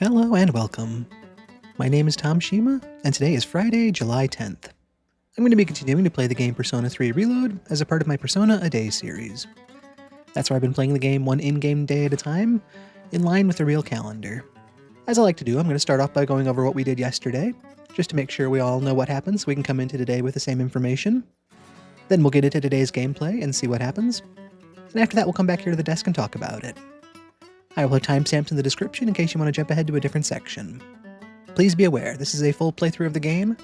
Hello and welcome. My name is Tom Shima, and today is Friday, July 10th. I'm going to be continuing to play the game Persona 3 Reload as a part of my Persona A Day series. That's where I've been playing the game one in-game day at a time, in line with the real calendar. As I like to do, I'm going to start off by going over what we did yesterday, just to make sure we all know what happened so we can come into today with the same information. Then we'll get into today's gameplay and see what happens. And after that, we'll come back here to the desk and talk about it. I will have timestamps in the description in case you want to jump ahead to a different section. Please be aware, this is a full playthrough of the game,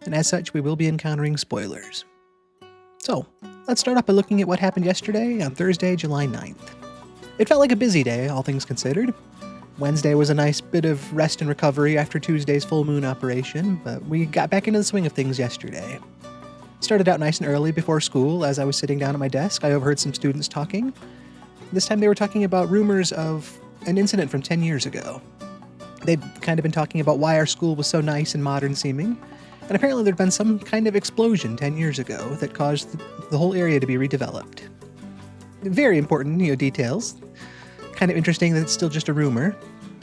and as such, we will be encountering spoilers. So, let's start off by looking at what happened yesterday on Thursday, July 9th. It felt like a busy day, all things considered. Wednesday was a nice bit of rest and recovery after Tuesday's full moon operation, but we got back into the swing of things yesterday. Started out nice and early before school. As I was sitting down at my desk, I overheard some students talking. This time they were talking about rumors of an incident from 10 years ago. They'd kind of been talking about why our school was so nice and modern seeming, and apparently there'd been some kind of explosion 10 years ago that caused the whole area to be redeveloped. Very important, details. Kind of interesting that it's still just a rumor.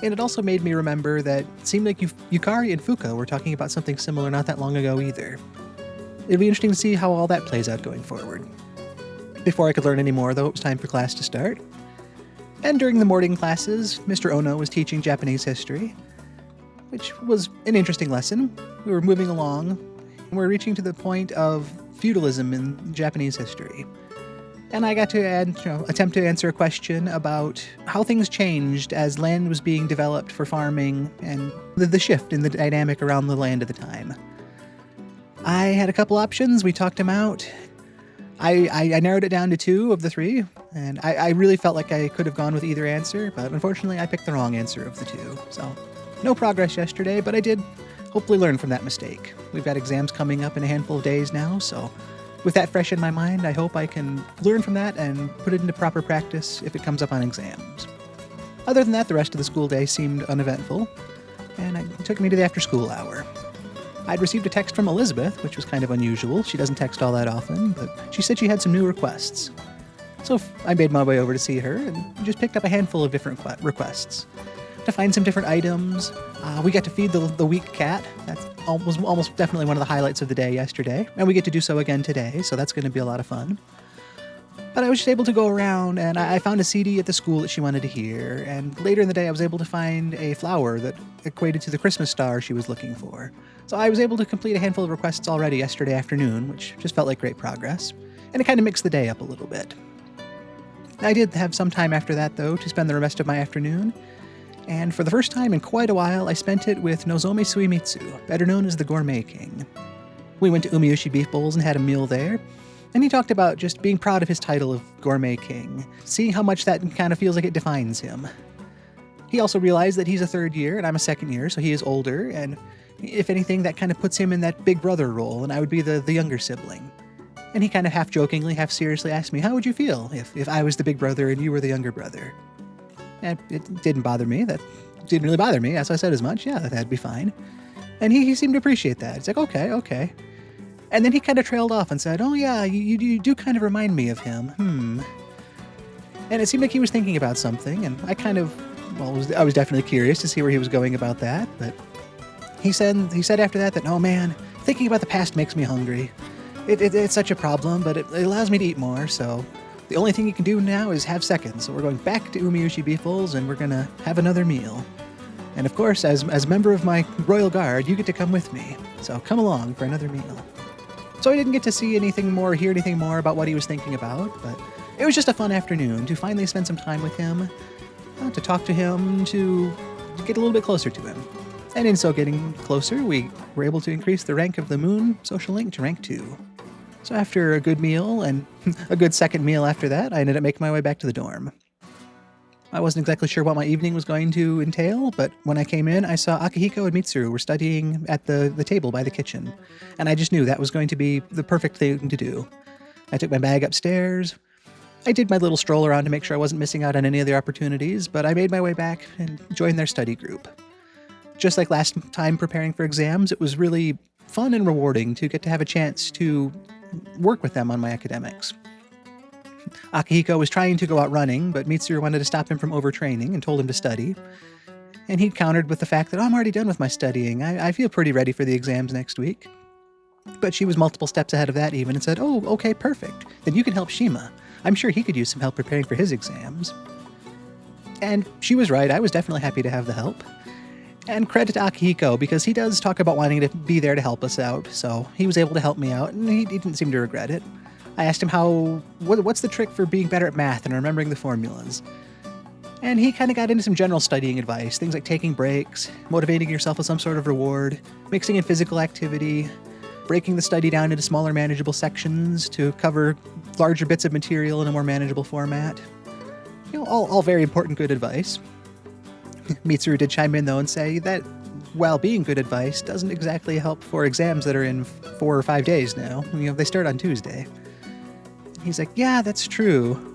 And it also made me remember that it seemed like Yukari and Fuuka were talking about something similar not that long ago either. It'll be interesting to see how all that plays out going forward. Before I could learn any more, though, it was time for class to start. And during the morning classes, Mr. Ono was teaching Japanese history, which was an interesting lesson. We were moving along, and we were reaching to the point of feudalism in Japanese history. And I got to attempt to answer a question about how things changed as land was being developed for farming and the shift in the dynamic around the land at the time. I had a couple options. We talked them out. I narrowed it down to two of the three, and I really felt like I could have gone with either answer, but unfortunately I picked the wrong answer of the two. So, no progress yesterday, but I did hopefully learn from that mistake. We've got exams coming up in a handful of days now, so with that fresh in my mind, I hope I can learn from that and put it into proper practice if it comes up on exams. Other than that, the rest of the school day seemed uneventful, and it took me to the after-school hour. I'd received a text from Elizabeth, which was kind of unusual. She doesn't text all that often, but she said she had some new requests. So I made my way over to see her and just picked up a handful of different requests. To find some different items, we got to feed the weak cat. That was almost definitely one of the highlights of the day yesterday, and we get to do so again today, so that's going to be a lot of fun. But I was just able to go around, and I found a CD at the school that she wanted to hear, and later in the day I was able to find a flower that equated to the Christmas star she was looking for. So I was able to complete a handful of requests already yesterday afternoon, which just felt like great progress, and it kind of mixed the day up a little bit. I did have some time after that, though, to spend the rest of my afternoon, and for the first time in quite a while, I spent it with Nozomi Suemitsu, better known as the Gourmet King. We went to Umiushi Beef Bowls and had a meal there, and he talked about just being proud of his title of Gourmet King, seeing how much that kind of feels like it defines him. He also realized that he's a third year, and I'm a second year, so he is older, and if anything, that kind of puts him in that big brother role, and I would be the younger sibling. And he kind of half-jokingly, half-seriously asked me, how would you feel if I was the big brother and you were the younger brother? And it didn't bother me. That didn't really bother me, as I said as much. Yeah, that'd be fine. And he seemed to appreciate that. He's like, okay. And then he kind of trailed off and said, oh yeah, you do kind of remind me of him. And it seemed like he was thinking about something, and I was definitely curious to see where he was going about that, but he said after that, oh man, thinking about the past makes me hungry. It's such a problem, but it allows me to eat more, so the only thing you can do now is have seconds. So we're going back to Umiushi Beef Bowls, and we're gonna have another meal. And of course, as a member of my royal guard, you get to come with me. So come along for another meal. So I didn't get to see anything more, hear anything more about what he was thinking about, but it was just a fun afternoon to finally spend some time with him, to talk to him, to get a little bit closer to him. And in so getting closer, we were able to increase the rank of the Moon social link to rank 2. So after a good meal, and a good second meal after that, I ended up making my way back to the dorm. I wasn't exactly sure what my evening was going to entail, but when I came in, I saw Akihiko and Mitsuru were studying at the table by the kitchen, and I just knew that was going to be the perfect thing to do. I took my bag upstairs. I did my little stroll around to make sure I wasn't missing out on any of the opportunities, but I made my way back and joined their study group. Just like last time preparing for exams, it was really fun and rewarding to get to have a chance to work with them on my academics. Akihiko was trying to go out running, but Mitsuru wanted to stop him from overtraining and told him to study. And he countered with the fact that, oh, I'm already done with my studying. I feel pretty ready for the exams next week. But she was multiple steps ahead of that even and said, oh, okay, perfect. Then you can help Shima. I'm sure he could use some help preparing for his exams. And she was right. I was definitely happy to have the help. And credit to Akihiko, because he does talk about wanting to be there to help us out. So he was able to help me out, and he didn't seem to regret it. I asked him what's the trick for being better at math and remembering the formulas? And he kind of got into some general studying advice, things like taking breaks, motivating yourself with some sort of reward, mixing in physical activity, breaking the study down into smaller manageable sections to cover larger bits of material in a more manageable format. You know, all very important good advice. Mitsuru did chime in, though, and say that while being good advice doesn't exactly help for exams that are in 4 or 5 days now. You know, they start on Tuesday. He's like, yeah, that's true.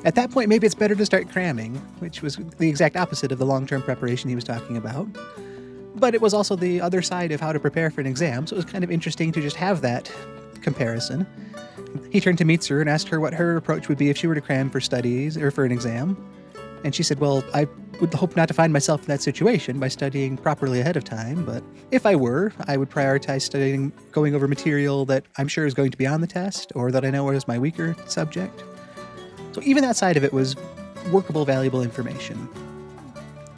At that point, maybe it's better to start cramming, which was the exact opposite of the long-term preparation he was talking about. But it was also the other side of how to prepare for an exam, so it was kind of interesting to just have that comparison. He turned to Mitsuru and asked her what her approach would be if she were to cram for studies or for an exam. And she said, well, I would hope not to find myself in that situation by studying properly ahead of time, but if I were, I would prioritize studying, going over material that I'm sure is going to be on the test or that I know is my weaker subject. So even that side of it was workable, valuable information.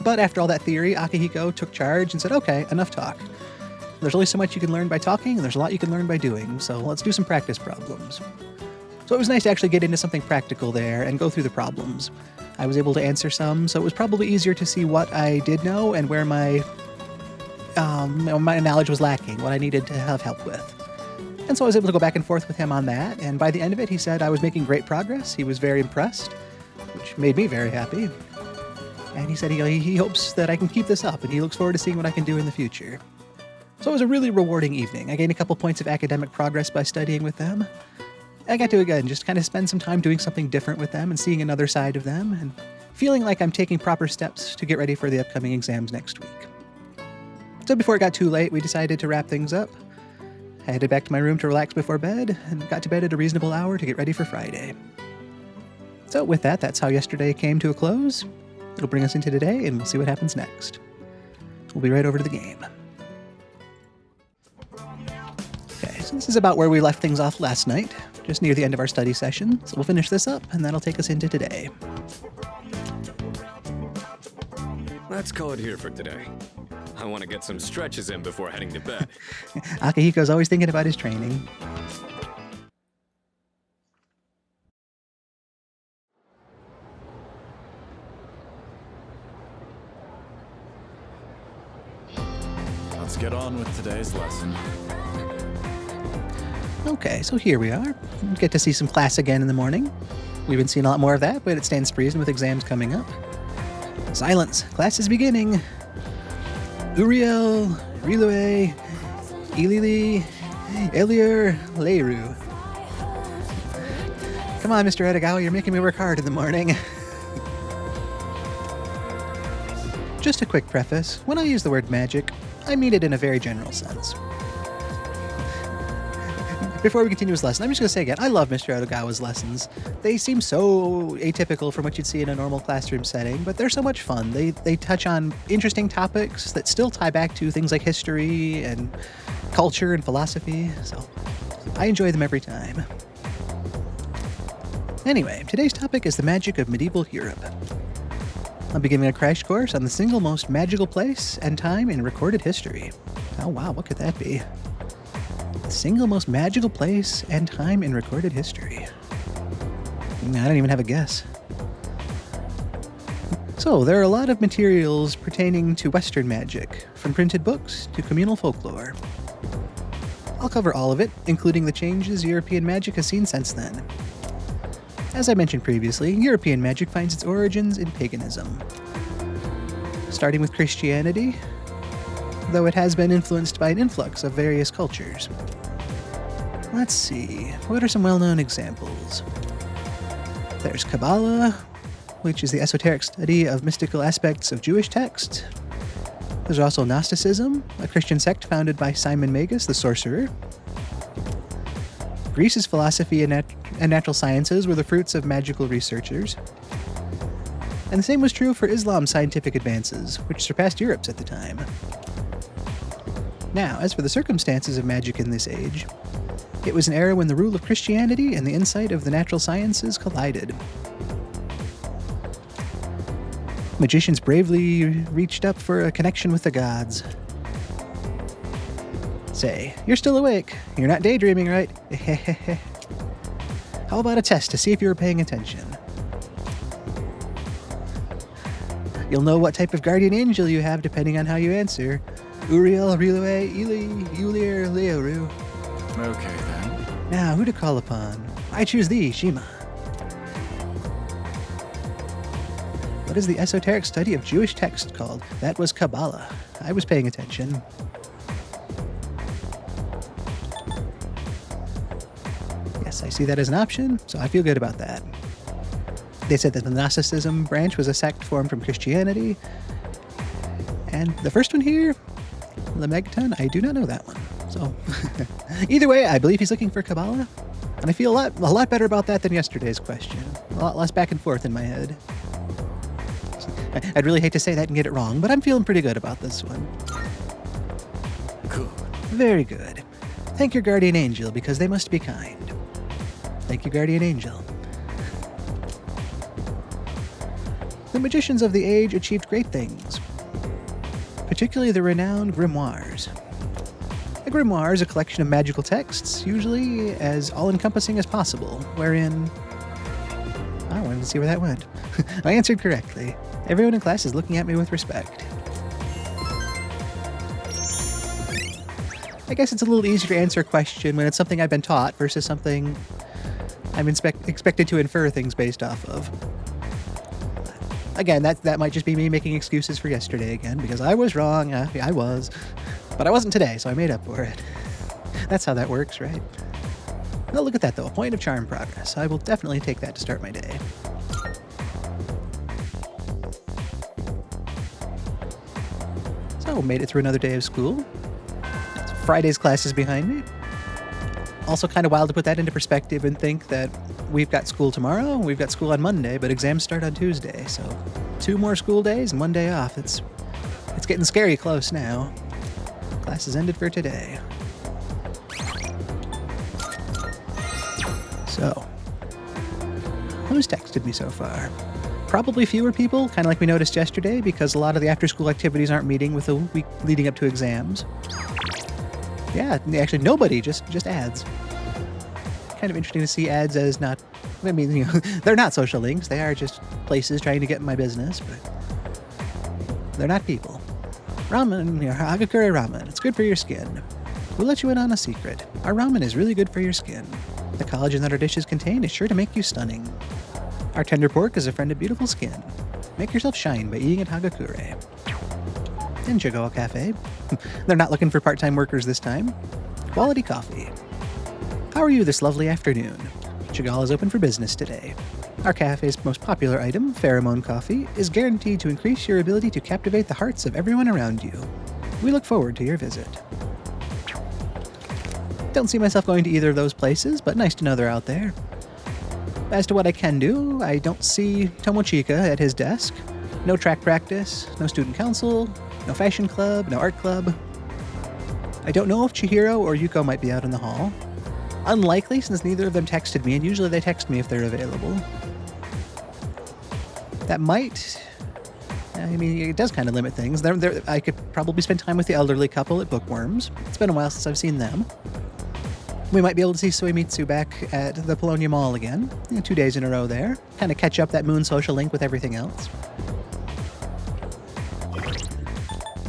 But after all that theory, Akihiko took charge and said, okay, enough talk. There's only so much you can learn by talking, and there's a lot you can learn by doing, so let's do some practice problems. So it was nice to actually get into something practical there and go through the problems. I was able to answer some, so it was probably easier to see what I did know and where my knowledge was lacking, what I needed to have help with. And so I was able to go back and forth with him on that, and by the end of it, he said I was making great progress. He was very impressed, which made me very happy. And he said he hopes that I can keep this up, and he looks forward to seeing what I can do in the future. So it was a really rewarding evening. I gained a couple points of academic progress by studying with them. I got to, again, just kind of spend some time doing something different with them and seeing another side of them and feeling like I'm taking proper steps to get ready for the upcoming exams next week. So before it got too late, we decided to wrap things up. I headed back to my room to relax before bed and got to bed at a reasonable hour to get ready for Friday. So with that, that's how yesterday came to a close. It'll bring us into today, and we'll see what happens next. We'll be right over to the game. Okay, so this is about where we left things off last night, just near the end of our study session. So we'll finish this up, and that'll take us into today. Let's call it here for today. I want to get some stretches in before heading to bed. Akihiko's always thinking about his training. Let's get on with today's lesson. Okay, so here we are. We get to see some class again in the morning. We've been seeing a lot more of that, but it stands to reason with exams coming up. Silence! Class is beginning! Uriel, Rilue, Ilili, Elier, Leiru. Come on, Mr. Edogawa, you're making me work hard in the morning. Just a quick preface. When I use the word magic, I mean it in a very general sense. Before we continue his lesson, I'm just going to say again, I love Mr. Edogawa's lessons. They seem so atypical from what you'd see in a normal classroom setting, but they're so much fun. They touch on interesting topics that still tie back to things like history and culture and philosophy, so I enjoy them every time. Anyway, today's topic is the magic of medieval Europe. I'll be giving a crash course on the single most magical place and time in recorded history. Oh wow, what could that be? Single most magical place and time in recorded history. I don't even have a guess. So, there are a lot of materials pertaining to Western magic, from printed books to communal folklore. I'll cover all of it, including the changes European magic has seen since then. As I mentioned previously, European magic finds its origins in paganism. Starting with Christianity, though it has been influenced by an influx of various cultures. Let's see, what are some well-known examples? There's Kabbalah, which is the esoteric study of mystical aspects of Jewish texts. There's also Gnosticism, a Christian sect founded by Simon Magus, the sorcerer. Greece's philosophy and natural sciences were the fruits of magical researchers. And the same was true for Islam's scientific advances, which surpassed Europe's at the time. Now, as for the circumstances of magic in this age, it was an era when the rule of Christianity and the insight of the natural sciences collided. Magicians bravely reached up for a connection with the gods. Say, you're still awake. You're not daydreaming, right? How about a test to see if you were paying attention? You'll know what type of guardian angel you have depending on how you answer. Uriel, Rilue, Ili, Ulir, Leoru. Okay, then. Now, who to call upon? I choose thee, Shima. What is the esoteric study of Jewish text called? That was Kabbalah. I was paying attention. Yes, I see that as an option, so I feel good about that. They said that the Gnosticism branch was a sect formed from Christianity. And the first one here, Lamegton, I do not know that one. So, either way, I believe he's looking for Kabbalah. And I feel a lot better about that than yesterday's question. A lot less back and forth in my head. I'd really hate to say that and get it wrong, but I'm feeling pretty good about this one. Good. Very good. Thank your guardian angel, because they must be kind. Thank you, guardian angel. The magicians of the age achieved great things, particularly the renowned grimoires. A grimoire is a collection of magical texts, usually as all-encompassing as possible, wherein... I wanted to see where that went. I answered correctly. Everyone in class is looking at me with respect. I guess it's a little easier to answer a question when it's something I've been taught versus something I'm expected to infer things based off of. Again, that might just be me making excuses for yesterday again, because I was wrong. I was. But I wasn't today, so I made up for it. That's how that works, right? Oh, look at that, though. A point of charm progress. I will definitely take that to start my day. So, made it through another day of school. Friday's class is behind me. Also kind of wild to put that into perspective and think that we've got school tomorrow, we've got school on Monday, but exams start on Tuesday. So 2 more school days and 1 day off. It's getting scary close now. Class is ended for today. So, who's texted me so far? Probably fewer people, kind of like we noticed yesterday, because a lot of the after-school activities aren't meeting with the week leading up to exams. Yeah, actually nobody, just ads. Kind of interesting to see ads as not, I mean, you know, they're not social links, they are just places trying to get in my business, but they're not people. Ramen, Hagakure ramen, it's good for your skin. We'll let you in on a secret. Our ramen is really good for your skin. The collagen that our dishes contain is sure to make you stunning. Our tender pork is a friend of beautiful skin. Make yourself shine by eating at Hagakure. In Chagall Cafe. They're not looking for part-time workers this time. Quality coffee. How are you this lovely afternoon? Chagall is open for business today. Our cafe's most popular item, pheromone coffee, is guaranteed to increase your ability to captivate the hearts of everyone around you. We look forward to your visit. Don't see myself going to either of those places, but nice to know they're out there. As to what I can do, I don't see Tomochika at his desk. No track practice, no student council, no fashion club, no art club. I don't know if Chihiro or Yuko might be out in the hall. Unlikely, since neither of them texted me, and usually they text me if they're available. That might... I mean, it does kind of limit things. I could probably spend time with the elderly couple at Bookworms. It's been a while since I've seen them. We might be able to see Suemitsu back at the Polonia Mall again. 2 days in a row there. Kind of catch up that moon social link with everything else.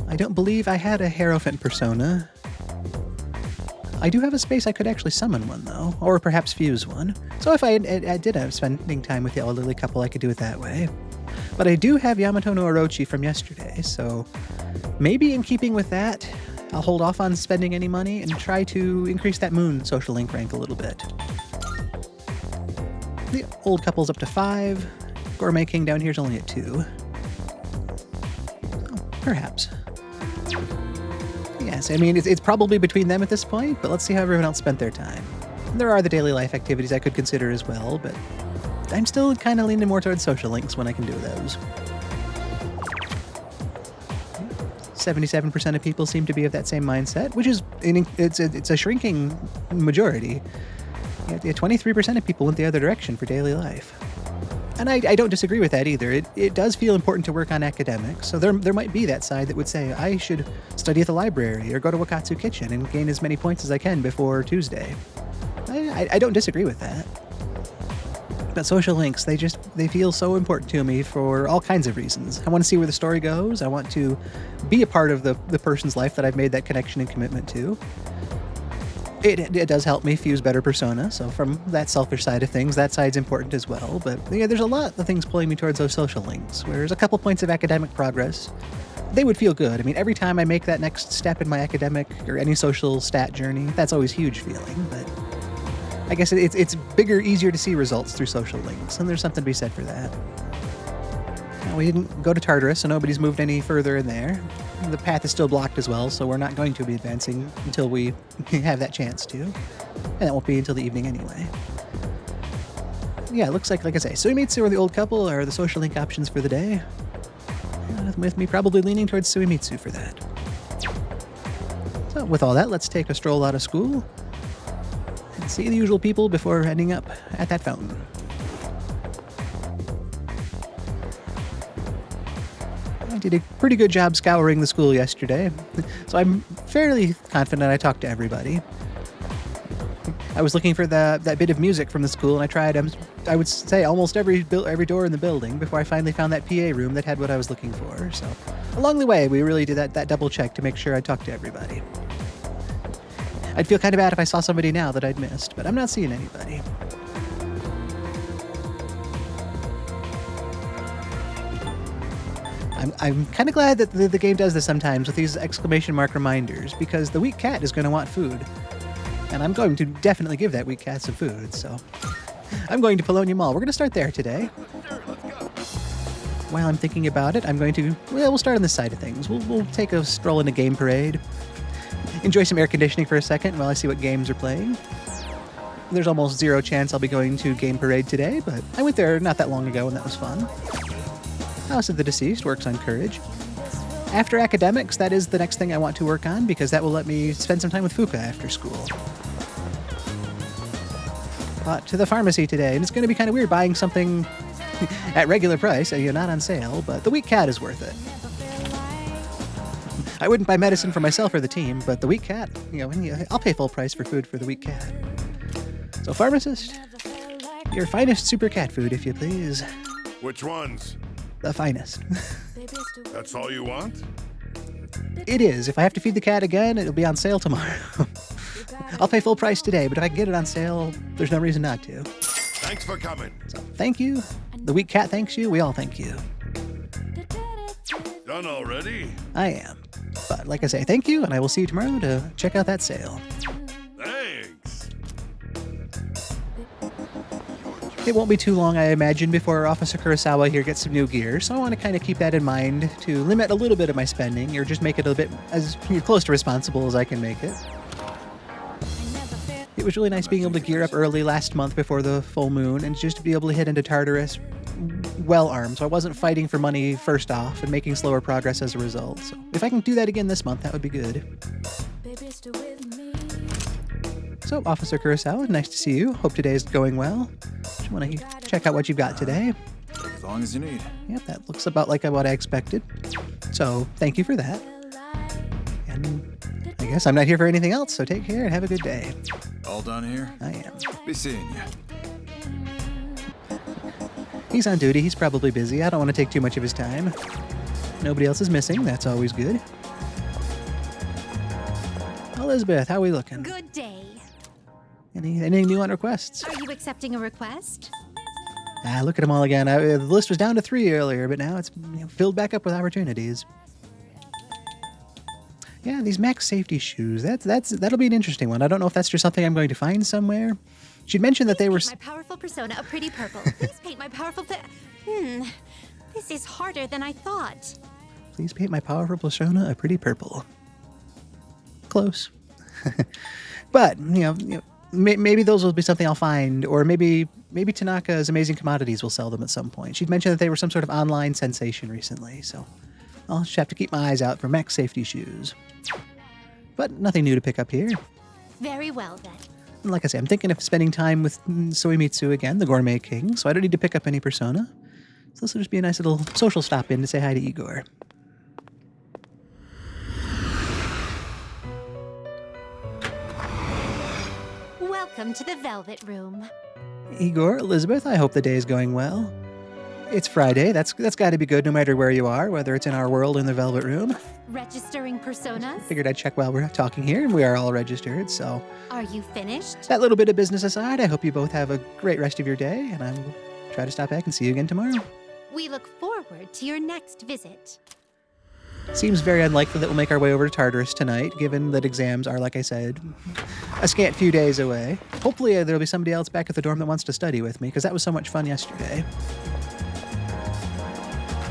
I don't believe I had a Hierophant persona. I do have a space I could actually summon one, though. Or perhaps fuse one. So if I did have spending time with the elderly couple, I could do it that way. But I do have Yamato no Orochi from yesterday, so maybe in keeping with that, I'll hold off on spending any money and try to increase that moon social link rank a little bit. The old couple's up to 5. Gourmet King down here is only at 2. Oh, perhaps. Yes, I mean, it's probably between them at this point, but let's see how everyone else spent their time. There are the daily life activities I could consider as well, but I'm still kind of leaning more towards social links when I can do those. 77% of people seem to be of that same mindset, which is it's a shrinking majority. Yeah, 23% of people went the other direction for daily life. And I don't disagree with that either. It does feel important to work on academics, so there might be that side that would say, I should study at the library or go to Wakatsu Kitchen and gain as many points as I can before Tuesday. I don't disagree with that. But social links, they feel so important to me for all kinds of reasons. I want to see where the story goes. I want to be a part of the person's life that I've made that connection and commitment to. It does help me fuse better persona, so from that selfish side of things, that side's important as well. But yeah, there's a lot of things pulling me towards those social links, where there's a couple points of academic progress. They would feel good. I mean, every time I make that next step in my academic or any social stat journey, that's always a huge feeling, but I guess it's bigger, easier to see results through social links, and there's something to be said for that. Now, we didn't go to Tartarus, so nobody's moved any further in there. The path is still blocked as well, so we're not going to be advancing until we have that chance to. And that won't be until the evening anyway. Yeah, it looks like I say, Suemitsu or the old couple are the social link options for the day. With me probably leaning towards Suemitsu for that. So with all that, let's take a stroll out of school and see the usual people before ending up at that fountain. I did a pretty good job scouring the school yesterday, so I'm fairly confident I talked to everybody. I was looking for that bit of music from the school, and I tried, I would say, almost every door in the building before I finally found that PA room that had what I was looking for. So along the way, we really did that double check to make sure I talked to everybody. I'd feel kind of bad if I saw somebody now that I'd missed, but I'm not seeing anybody. I'm kind of glad that the game does this sometimes with these exclamation mark reminders, because the weak cat is going to want food. And I'm going to definitely give that weak cat some food, so I'm going to Polonia Mall. We're going to start there today. While I'm thinking about it, we'll start on this side of things. We'll take a stroll in a game parade. Enjoy some air conditioning for a second while I see what games are playing. There's almost zero chance I'll be going to game parade today, but I went there not that long ago and that was fun. House of the Deceased works on courage. After academics, that is the next thing I want to work on, because that will let me spend some time with Fuuka after school. To the pharmacy today, and it's going to be kind of weird buying something at regular price, not on sale, but the weak cat is worth it. I wouldn't buy medicine for myself or the team, but the weak cat, I'll pay full price for food for the weak cat. So pharmacist, your finest super cat food, if you please. Which ones? The finest. That's all you want? It is. If I have to feed the cat again, it'll be on sale tomorrow. I'll pay full price today, but if I can get it on sale, there's no reason not to. Thanks for coming. So thank you. The weak cat thanks you. We all thank you. Done already? I am. But like I say, thank you, and I will see you tomorrow to check out that sale. Thanks. It won't be too long, I imagine, before Officer Kurosawa here gets some new gear, so I want to kind of keep that in mind to limit a little bit of my spending, or just make it a bit as close to responsible as I can make it. It was really nice being able to gear up early last month before the full moon, and just to be able to head into Tartarus well-armed, so I wasn't fighting for money first off and making slower progress as a result. So if I can do that again this month, that would be good. So, Officer Kurosawa, nice to see you. Hope today is going well. Just want to check out what you've got today. As long as you need. Yep, that looks about like what I expected. So, thank you for that. And I guess I'm not here for anything else, so take care and have a good day. All done here? I am. Be seeing you. He's on duty. He's probably busy. I don't want to take too much of his time. Nobody else is missing. That's always good. Elizabeth, how are we looking? Good day. Anything new on requests? Are you accepting a request? Look at them all again. The list was down to 3 earlier, but now it's filled back up with opportunities. Yeah, these max safety shoes. That'll be an interesting one. I don't know if that's just something I'm going to find somewhere. She'd mentioned that they were. My powerful persona a pretty purple. Please paint my powerful. This is harder than I thought. Please paint my powerful persona a pretty purple. Close. But maybe those will be something I'll find, or maybe Tanaka's Amazing Commodities will sell them at some point. She'd mentioned that they were some sort of online sensation recently, so I'll just have to keep my eyes out for mech safety shoes. But nothing new to pick up here. Very well, then. And like I say, I'm thinking of spending time with Suemitsu again, the Gourmet King, so I don't need to pick up any Persona. So this will just be a nice little social stop-in to say hi to Igor. Welcome to the Velvet Room. Igor, Elizabeth, I hope the day is going well. It's Friday. That's got to be good no matter where you are, whether it's in our world or in the Velvet Room. Registering personas? Figured I'd check while we're talking here, and we are all registered, so... Are you finished? That little bit of business aside, I hope you both have a great rest of your day, and I will try to stop back and see you again tomorrow. We look forward to your next visit. Seems very unlikely that we'll make our way over to Tartarus tonight, given that exams are, like I said, a scant few days away. Hopefully there'll be somebody else back at the dorm that wants to study with me, because that was so much fun yesterday.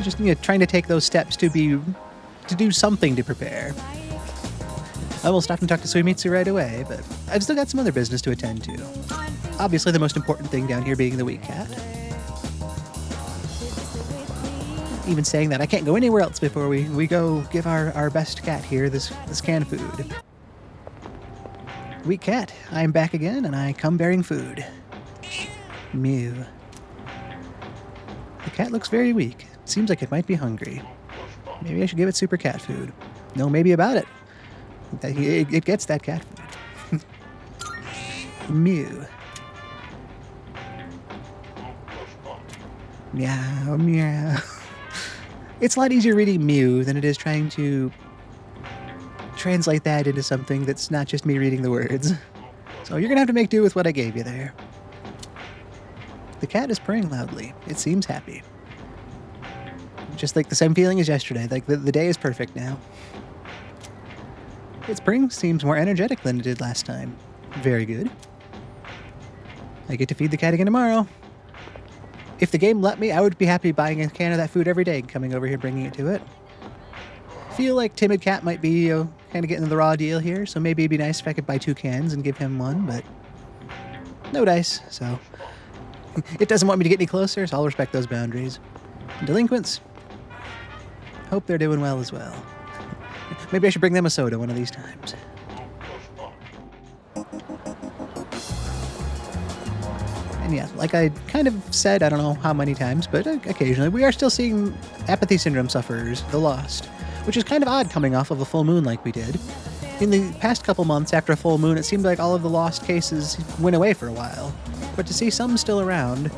Just trying to take those steps to do something to prepare. I will stop and talk to Suemitsu right away, but I've still got some other business to attend to. Obviously the most important thing down here being the weak cat. Even saying that, I can't go anywhere else before we go give our best cat here this canned food. Weak cat, I am back again, and I come bearing food. Mew. The cat looks very weak. Seems like it might be hungry. Maybe I should give it super cat food. No, maybe about it. It gets that cat food. Mew. Meow, meow. It's a lot easier reading Mew than it is trying to translate that into something that's not just me reading the words. So you're gonna have to make do with what I gave you there. The cat is purring loudly. It seems happy. Just like the same feeling as yesterday. Like the day is perfect now. Its purring seems more energetic than it did last time. Very good. I get to feed the cat again tomorrow. If the game let me, I would be happy buying a can of that food every day and coming over here bringing it to it. Feel like Timid Cat might be kind of getting the raw deal here, so maybe it'd be nice if I could buy 2 cans and give him 1, but no dice, so it doesn't want me to get any closer, so I'll respect those boundaries. Delinquents, hope they're doing well as well. Maybe I should bring them a soda one of these times. And yeah, like I kind of said, I don't know how many times, but occasionally, we are still seeing apathy syndrome sufferers, the Lost, which is kind of odd coming off of a full moon like we did. In the past couple months after a full moon, it seemed like all of the Lost cases went away for a while. But to see some still around,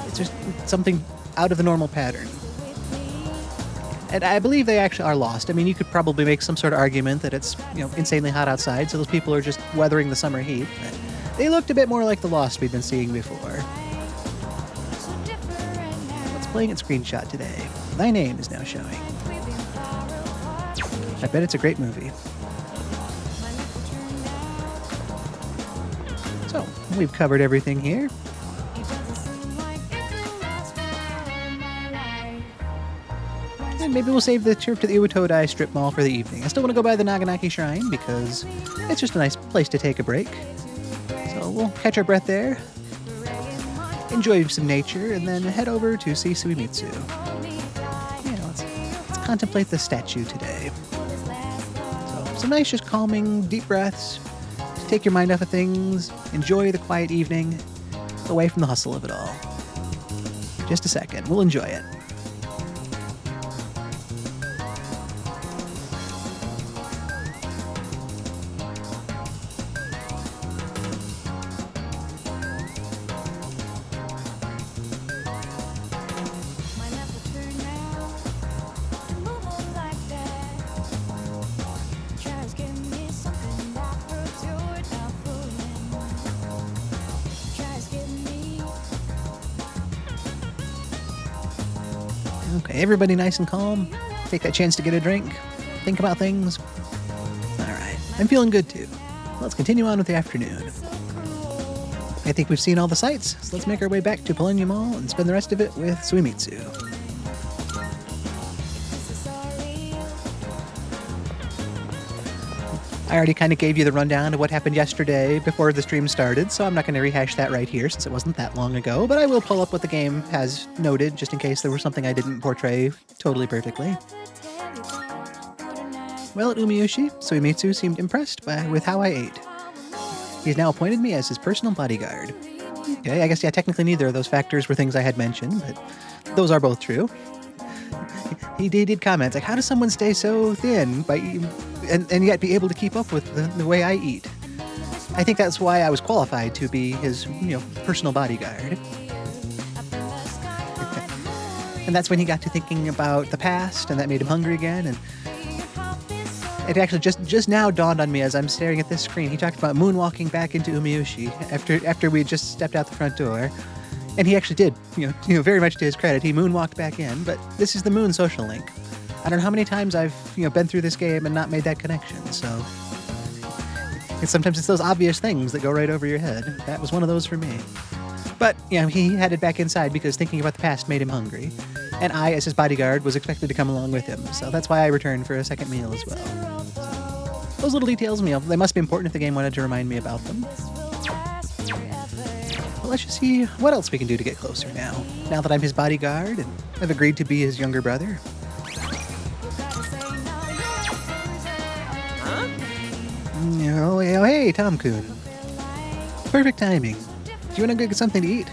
it's just something out of the normal pattern. And I believe they actually are lost. I mean, you could probably make some sort of argument that it's, insanely hot outside, so those people are just weathering the summer heat. But they looked a bit more like the Lost we've been seeing before. What's playing at screenshot today? Thy Name is now showing. I bet it's a great movie. So, we've covered everything here. And maybe we'll save the trip to the Iwatodai strip mall for the evening. I still want to go by the Naganaki Shrine because it's just a nice place to take a break. So we'll catch our breath there, enjoy some nature, and then head over to see Suemitsu. Yeah, let's contemplate the statue today. So some nice, just calming, deep breaths. Take your mind off of things. Enjoy the quiet evening, away from the hustle of it all. Just a second. We'll enjoy it. Okay, everybody nice and calm. Take that chance to get a drink. Think about things. All right, I'm feeling good too. Let's continue on with the afternoon. I think we've seen all the sights, so let's make our way back to Polenia Mall and spend the rest of it with Suemitsu. I already kind of gave you the rundown of what happened yesterday before the stream started, so I'm not going to rehash that right here since it wasn't that long ago, but I will pull up what the game has noted just in case there was something I didn't portray totally perfectly. Well, at Umiushi, Suemitsu seemed impressed with how I ate. He has now appointed me as his personal bodyguard. Okay, I guess, yeah, technically neither of those factors were things I had mentioned, but those are both true. He did comment, like, how does someone stay so thin and yet be able to keep up with the way I eat? I think that's why I was qualified to be his, personal bodyguard. And that's when he got to thinking about the past, and that made him hungry again, and it actually just now dawned on me as I'm staring at this screen. He talked about moonwalking back into Umiushi after we just stepped out the front door. And he actually did, very much to his credit. He moonwalked back in, but this is the moon social link. I don't know how many times I've, been through this game and not made that connection, so sometimes it's those obvious things that go right over your head. That was one of those for me. But, he headed back inside because thinking about the past made him hungry. And I, as his bodyguard, was expected to come along with him, so that's why I returned for a second meal as well. Those little details, they must be important if the game wanted to remind me about them. Well, let's just see what else we can do to get closer now that I'm his bodyguard and I've agreed to be his younger brother. Huh? Oh, hey, Tom-kun. Perfect timing. Do you want to go get something to eat?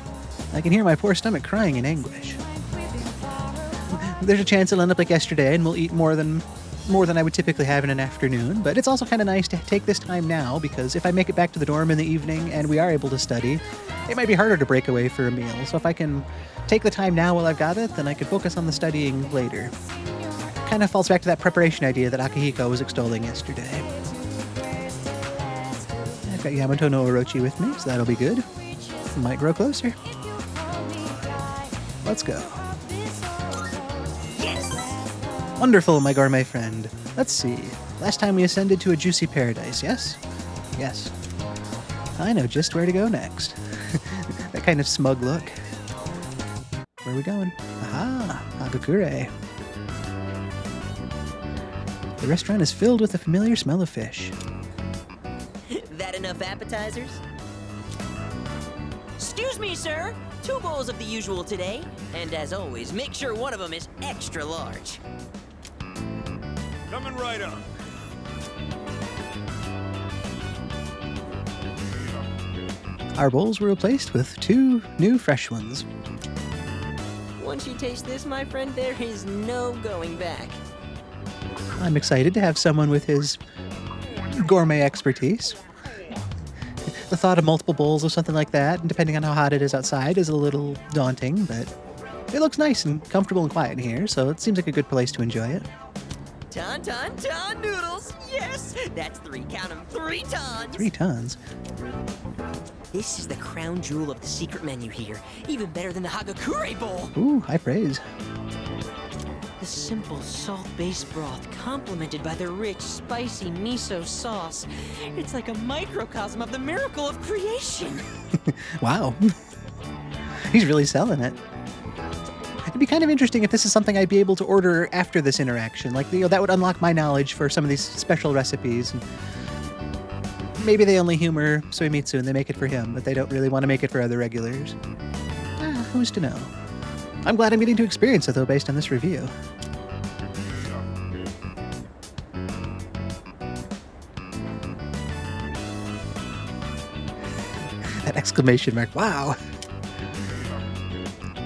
I can hear my poor stomach crying in anguish. There's a chance it'll end up like yesterday and we'll eat more than I would typically have in an afternoon, but it's also kind of nice to take this time now because if I make it back to the dorm in the evening and we are able to study, it might be harder to break away for a meal. So if I can take the time now while I've got it, then I can focus on the studying later. Kind of falls back to that preparation idea that Akihiko was extolling yesterday. I've got Yamato no Orochi with me, so that'll be good. Might grow closer. Let's go. Wonderful, my gourmet friend. Let's see. Last time we ascended to a juicy paradise, yes? Yes. I know just where to go next. That kind of smug look. Where are we going? Aha! Hagakure. The restaurant is filled with the familiar smell of fish. That enough appetizers? Excuse me, sir. 2 bowls of the usual today. And as always, make sure one of them is extra large. Coming right up. Our bowls were replaced with 2 new fresh ones. Once you taste this, my friend, there is no going back. I'm excited to have someone with his gourmet expertise. The thought of multiple bowls of something like that, and depending on how hot it is outside, is a little daunting, but it looks nice and comfortable and quiet in here, so it seems like a good place to enjoy it. Ton noodles! Yes! That's 3, count 'em, 3 tons! 3 tons? This is the crown jewel of the secret menu here. Even better than the Hagakure bowl! Ooh, high praise. The simple salt-based broth complemented by the rich, spicy miso sauce. It's like a microcosm of the miracle of creation. Wow. He's really selling it. It'd be kind of interesting if this is something I'd be able to order after this interaction. Like, that would unlock my knowledge for some of these special recipes. And maybe they only humor Suemitsu and they make it for him, but they don't really want to make it for other regulars. Who's to know? I'm glad I'm getting to experience it, though, based on this review. That exclamation mark, wow!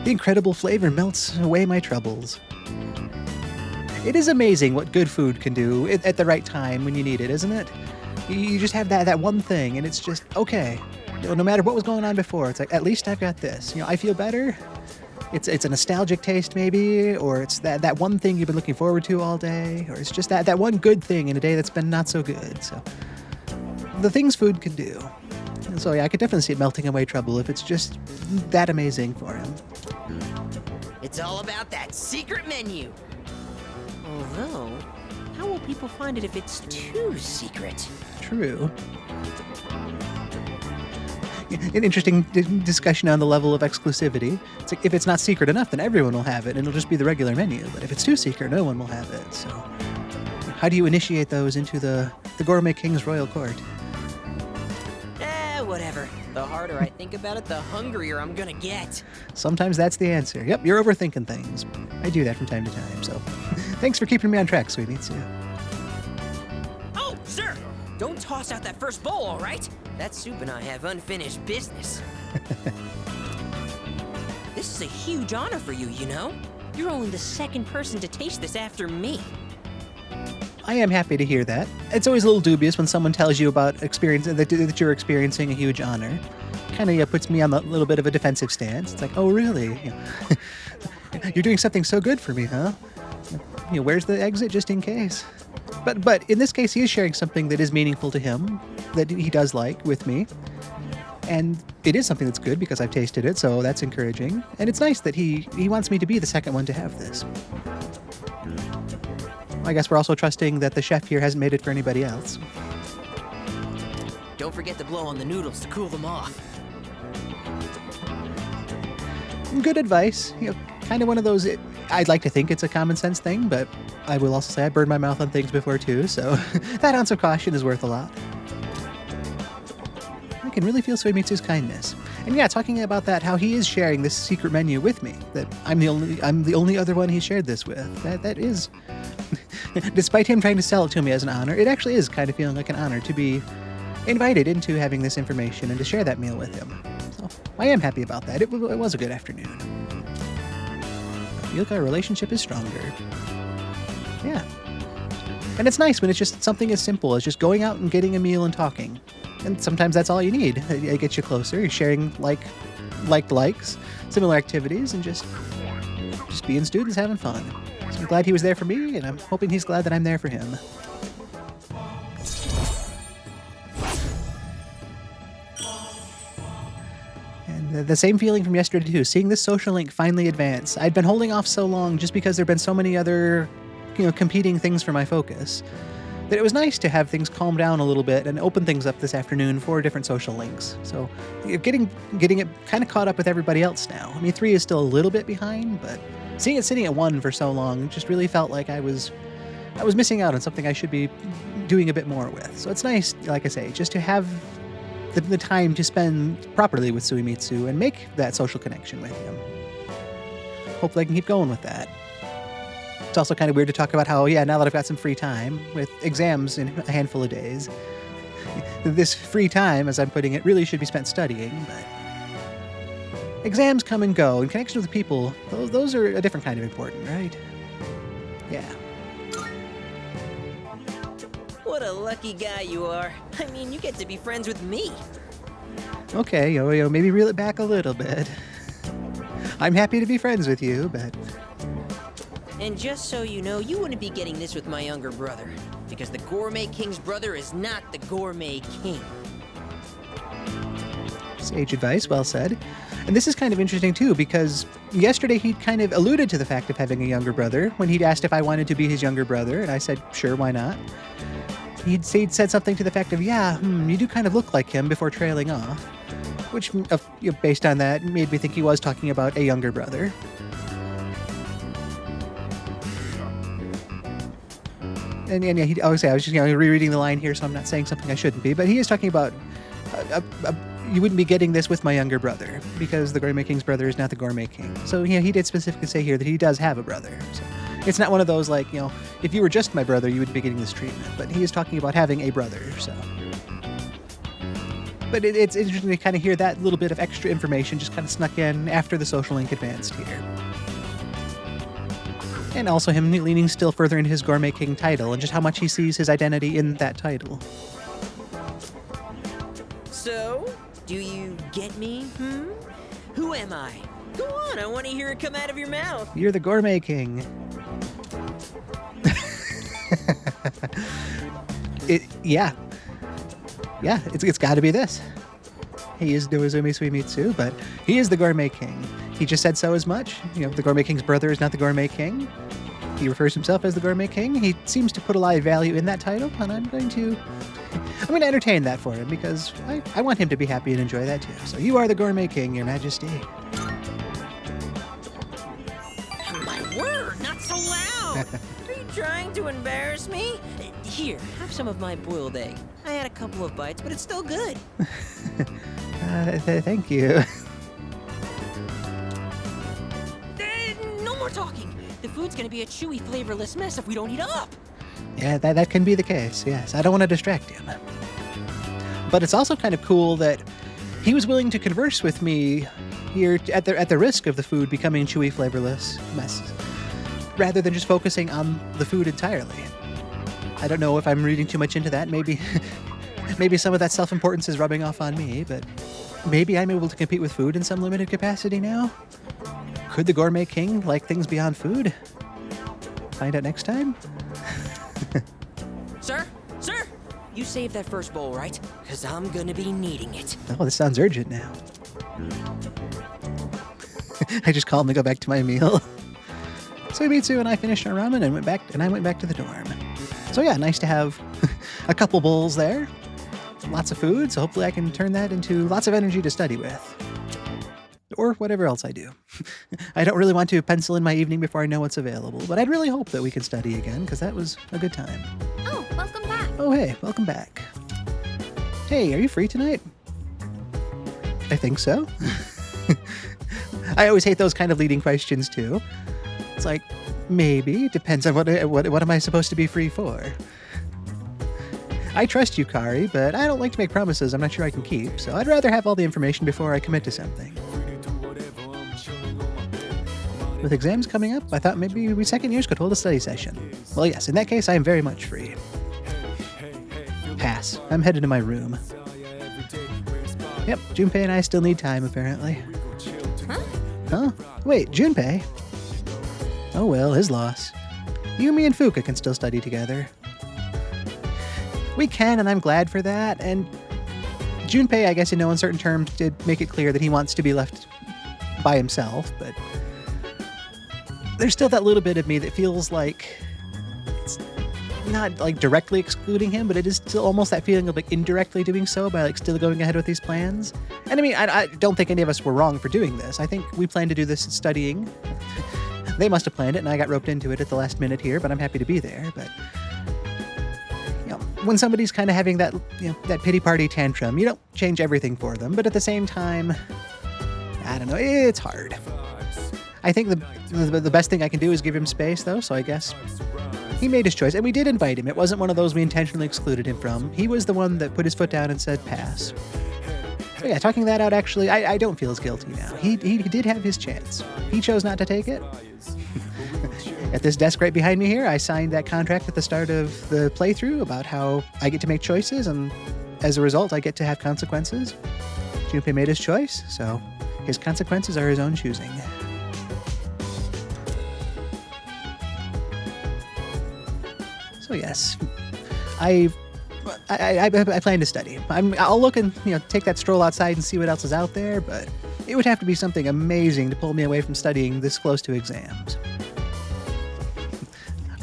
The incredible flavor melts away my troubles. It is amazing what good food can do at the right time when you need it, isn't it? You just have that one thing, and it's just, okay. No matter what was going on before, it's like, at least I've got this. I feel better. It's a nostalgic taste, maybe, or it's that one thing you've been looking forward to all day, or it's just that one good thing in a day that's been not so good. So, the things food can do. And so, yeah, I could definitely see it melting away trouble if it's just that amazing for him. It's all about that secret menu. Although, how will people find it if it's too secret? True. an interesting discussion on the level of exclusivity. It's like, if it's not secret enough, then everyone will have it, and it'll just be the regular menu. But if it's too secret, no one will have it. So how do you initiate those into the Gourmet King's royal court? Whatever. The harder I think about it, the hungrier I'm gonna get. Sometimes that's the answer. Yep, you're overthinking things. I do that from time to time, so thanks for keeping me on track, Suemitsu. Oh, sir! Don't toss out that first bowl, all right? That soup and I have unfinished business. This is a huge honor for you, you know? You're only the second person to taste this after me. I am happy to hear that. It's always a little dubious when someone tells you about experience that you're experiencing a huge honor. Kind of puts me on a little bit of a defensive stance. It's like, oh, really? You're doing something so good for me, huh? Where's the exit, just in case? But in this case, he is sharing something that is meaningful to him, that he does like with me. And it is something that's good because I've tasted it, so that's encouraging. And it's nice that he wants me to be the second one to have this. I guess we're also trusting that the chef here hasn't made it for anybody else. Don't forget to blow on the noodles to cool them off. Good advice. Kind of one of those, I'd like to think it's a common sense thing, but I will also say I burned my mouth on things before too, so that ounce of caution is worth a lot. I can really feel Suemitsu's kindness. And yeah, talking about that, how he is sharing this secret menu with me, that I'm the only other one he's shared this with. That is, despite him trying to sell it to me as an honor, it actually is kind of feeling like an honor to be invited into having this information and to share that meal with him. So I am happy about that. It was a good afternoon. I feel like our relationship is stronger. Yeah. And it's nice when it's just something as simple as just going out and getting a meal and talking. And sometimes that's all you need. It gets you closer. You're sharing likes, similar activities, and just being students, having fun. So I'm glad he was there for me, and I'm hoping he's glad that I'm there for him. And the same feeling from yesterday too, seeing this social link finally advance. I'd been holding off so long just because there've been so many other, competing things for my focus, that it was nice to have things calm down a little bit and open things up this afternoon for different social links. So getting it kind of caught up with everybody else now. I mean, 3 is still a little bit behind, but seeing it sitting at 1 for so long just really felt like I was missing out on something I should be doing a bit more with. So it's nice, like I say, just to have the time to spend properly with Suemitsu and make that social connection with him. Hopefully I can keep going with that. It's also kind of weird to talk about how, now that I've got some free time with exams in a handful of days, this free time, as I'm putting it, really should be spent studying, but exams come and go, and connections with people, those are a different kind of important, right? Yeah. What a lucky guy you are. I mean, you get to be friends with me. Okay, maybe reel it back a little bit. I'm happy to be friends with you, but... And just so you know, you wouldn't be getting this with my younger brother, because the Gourmet King's brother is not the Gourmet King. Sage advice, well said. And this is kind of interesting too, because yesterday he'd kind of alluded to the fact of having a younger brother when he'd asked if I wanted to be his younger brother, and I said, sure, why not? He'd said something to the fact of, you do kind of look like him before trailing off, which, based on that, made me think he was talking about a younger brother. And yeah, I was just rereading the line here, so I'm not saying something I shouldn't be, but he is talking about you wouldn't be getting this with my younger brother, because the Gourmet King's brother is not the Gourmet King. So he did specifically say here that he does have a brother. So it's not one of those if you were just my brother, you wouldn't be getting this treatment. But he is talking about having a brother, so. But it's interesting to kind of hear that little bit of extra information just kind of snuck in after the social link advanced here. And also him leaning still further into his Gourmet King title and just how much he sees his identity in that title. So, do you get me, Who am I? Go on, I want to hear it come out of your mouth. You're the Gourmet King. Yeah, it's got to be this. He is Nozomi Suemitsu, but he is the Gourmet King. He just said so as much. The Gourmet King's brother is not the Gourmet King. He refers himself as the Gourmet King. He seems to put a lot of value in that title, and I'm going to entertain that for him because I want him to be happy and enjoy that too. So you are the Gourmet King, Your Majesty. My word, not so loud! Are you trying to embarrass me? Here, have some of my boiled egg. I had a couple of bites, but it's still good. Thank you. No more talking. The food's gonna be a chewy, flavorless mess if we don't eat up. Yeah, that can be the case, yes. I don't want to distract him. But it's also kind of cool that he was willing to converse with me here at the risk of the food becoming chewy, flavorless mess, rather than just focusing on the food entirely. I don't know if I'm reading too much into that. Maybe some of that self-importance is rubbing off on me, but maybe I'm able to compete with food in some limited capacity now. Could the Gourmet King like things beyond food? Find out next time. Sir? You saved that first bowl, right? Because I'm gonna be needing it. Oh, this sounds urgent now. I just called him to go back to my meal. Suemitsu and I finished our ramen and I went back to the dorm. So yeah, nice to have a couple bowls there. Lots of food, so hopefully I can turn that into lots of energy to study with. Or whatever else I do. I don't really want to pencil in my evening before I know what's available, but I'd really hope that we can study again, because that was a good time. Oh, welcome back. Oh, hey, welcome back. Hey, are you free tonight? I think so. I always hate those kind of leading questions, too. It's like, maybe. Depends on what am I supposed to be free for. I trust Yukari, but I don't like to make promises I'm not sure I can keep, so I'd rather have all the information before I commit to something. With exams coming up, I thought maybe we second years could hold a study session. Well, yes, in that case, I am very much free. Pass. I'm headed to my room. Yep, Junpei and I still need time, apparently. Huh? Wait, Junpei? Oh well, his loss. Yumi and Fuuka can still study together. We can, and I'm glad for that, and Junpei, I guess in no uncertain terms, did make it clear that he wants to be left by himself, but there's still that little bit of me that feels like it's not like directly excluding him, but it is still almost that feeling of like indirectly doing so by like still going ahead with these plans. And I mean, I don't think any of us were wrong for doing this. I think we planned to do this studying. They must have planned it, and I got roped into it at the last minute here, but I'm happy to be there. But you know, when somebody's kind of having that, you know, that pity party tantrum, you don't change everything for them, but at the same time, I don't know, it's hard. I think the best thing I can do is give him space, though, so I guess he made his choice. And we did invite him. It wasn't one of those we intentionally excluded him from. He was the one that put his foot down and said pass. So yeah, talking that out, actually, I don't feel as guilty now. He did have his chance. He chose not to take it. At this desk right behind me here, I signed that contract at the start of the playthrough about how I get to make choices, and as a result, I get to have consequences. Junpei made his choice, so his consequences are his own choosing. So yes, I plan to study. I'll look and take that stroll outside and see what else is out there, but it would have to be something amazing to pull me away from studying this close to exams.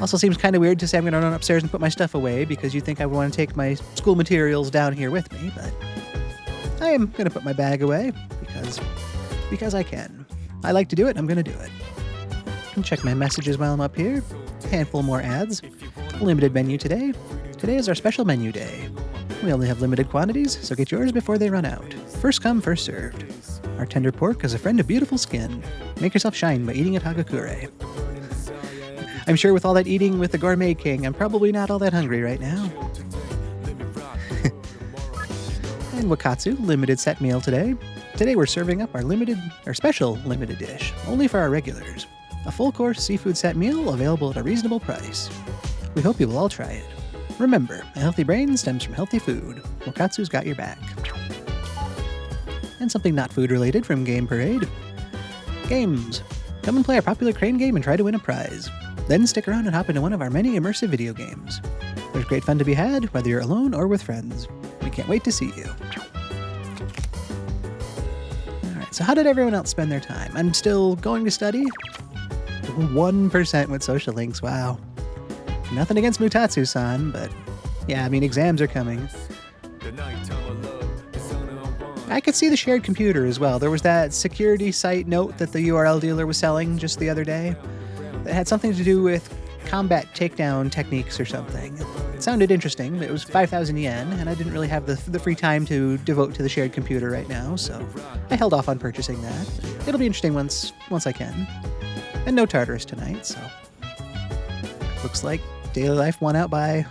Also seems kind of weird to say I'm going to run upstairs and put my stuff away because you think I would want to take my school materials down here with me, but I am going to put my bag away because I can. I like to do it, I'm going to do it. And check my messages while I'm up here. A handful more ads. Limited menu today. Today is our special menu day. We only have limited quantities, so get yours before they run out. First come, first served. Our tender pork is a friend of beautiful skin. Make yourself shine by eating at Hagakure. I'm sure with all that eating with the Gourmet King, I'm probably not all that hungry right now. And Wakatsu, limited set meal today. Today we're serving up our special limited dish, only for our regulars. A full-course seafood set meal available at a reasonable price. We hope you will all try it. Remember, a healthy brain stems from healthy food. Wakatsu's got your back. And something not food-related from Game Parade. Games. Come and play our popular crane game and try to win a prize. Then stick around and hop into one of our many immersive video games. There's great fun to be had, whether you're alone or with friends. We can't wait to see you. Alright, so how did everyone else spend their time? I'm still going to study. 1% with social links, wow. Nothing against Mutatsu-san, but yeah, I mean, exams are coming. I could see the shared computer as well. There was that security site note that the URL dealer was selling just the other day that had something to do with combat takedown techniques or something. It sounded interesting. It was 5,000 yen, and I didn't really have the free time to devote to the shared computer right now, so I held off on purchasing that. It'll be interesting once I can. And no Tartarus tonight, so looks like daily life won out by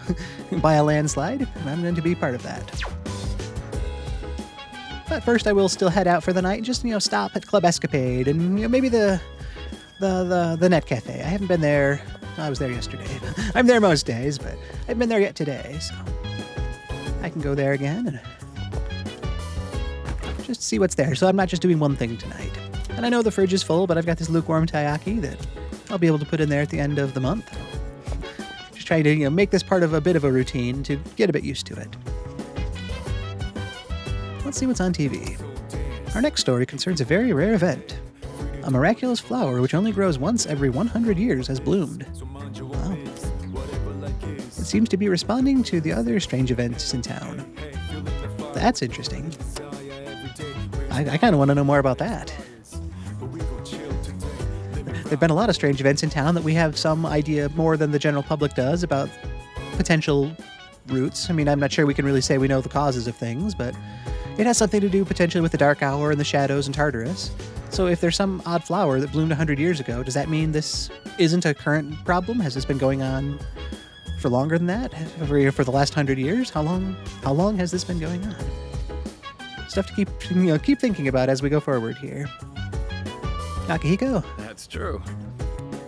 a landslide, and I'm going to be part of that. But first, I will still head out for the night. Just stop at Club Escapade and maybe the Net Cafe. I haven't been there. I was there yesterday. I'm there most days, but I haven't been there yet today, so I can go there again and just see what's there. So I'm not just doing one thing tonight. And I know the fridge is full, but I've got this lukewarm taiyaki that I'll be able to put in there at the end of the month. Just trying to make this part of a bit of a routine to get a bit used to it. Let's see what's on TV. Our next story concerns a very rare event. A miraculous flower which only grows once every 100 years has bloomed. Wow. It seems to be responding to the other strange events in town. That's interesting. I kind of want to know more about that. There have been a lot of strange events in town that we have some idea more than the general public does about potential roots. I mean, I'm not sure we can really say we know the causes of things, but it has something to do potentially with the Dark Hour and the Shadows and Tartarus. So if there's some odd flower that bloomed 100 years ago, does that mean this isn't a current problem? Has this been going on for longer than that? For the last 100 years? How long has this been going on? Stuff to keep thinking about as we go forward here. Akihiko, That's true.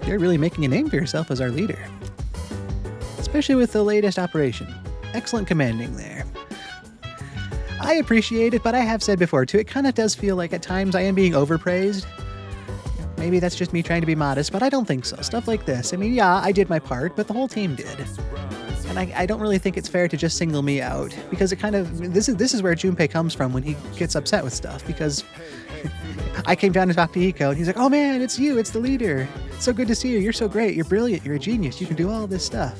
you're really making a name for yourself as our leader. Especially with the latest operation. Excellent commanding there. I appreciate it, but I have said before, too, it kind of does feel like at times I am being overpraised. Maybe that's just me trying to be modest, but I don't think so. Stuff like this. I mean, yeah, I did my part, but the whole team did. And I don't really think it's fair to just single me out, because it kind of... This is where Junpei comes from when he gets upset with stuff, because I came down to talk to Hiko, and he's like, oh man, it's you, it's the leader. It's so good to see you. You're so great. You're brilliant. You're a genius. You can do all this stuff.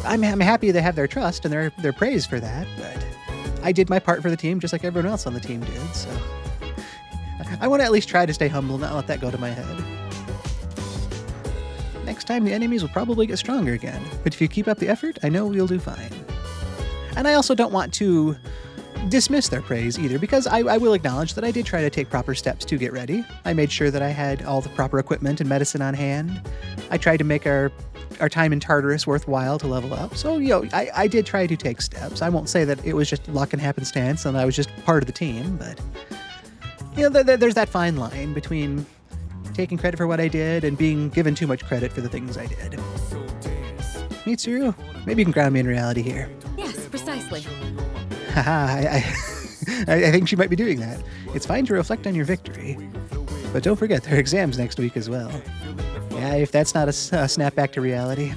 And I'm happy they have their trust and their praise for that, but I did my part for the team just like everyone else on the team did, so I want to at least try to stay humble and not let that go to my head. Next time the enemies will probably get stronger again, but if you keep up the effort, I know you'll do fine. And I also don't want to dismiss their praise either, because I will acknowledge that I did try to take proper steps to get ready. I made sure that I had all the proper equipment and medicine on hand. I tried to make our time in Tartarus worthwhile to level up. So, I did try to take steps. I won't say that it was just luck and happenstance and I was just part of the team, but there's that fine line between taking credit for what I did and being given too much credit for the things I did. Mitsuru, maybe you can ground me in reality here. Yes, precisely. Haha, I think she might be doing that. It's fine to reflect on your victory, but don't forget there are exams next week as well. Yeah, if that's not a snap back to reality.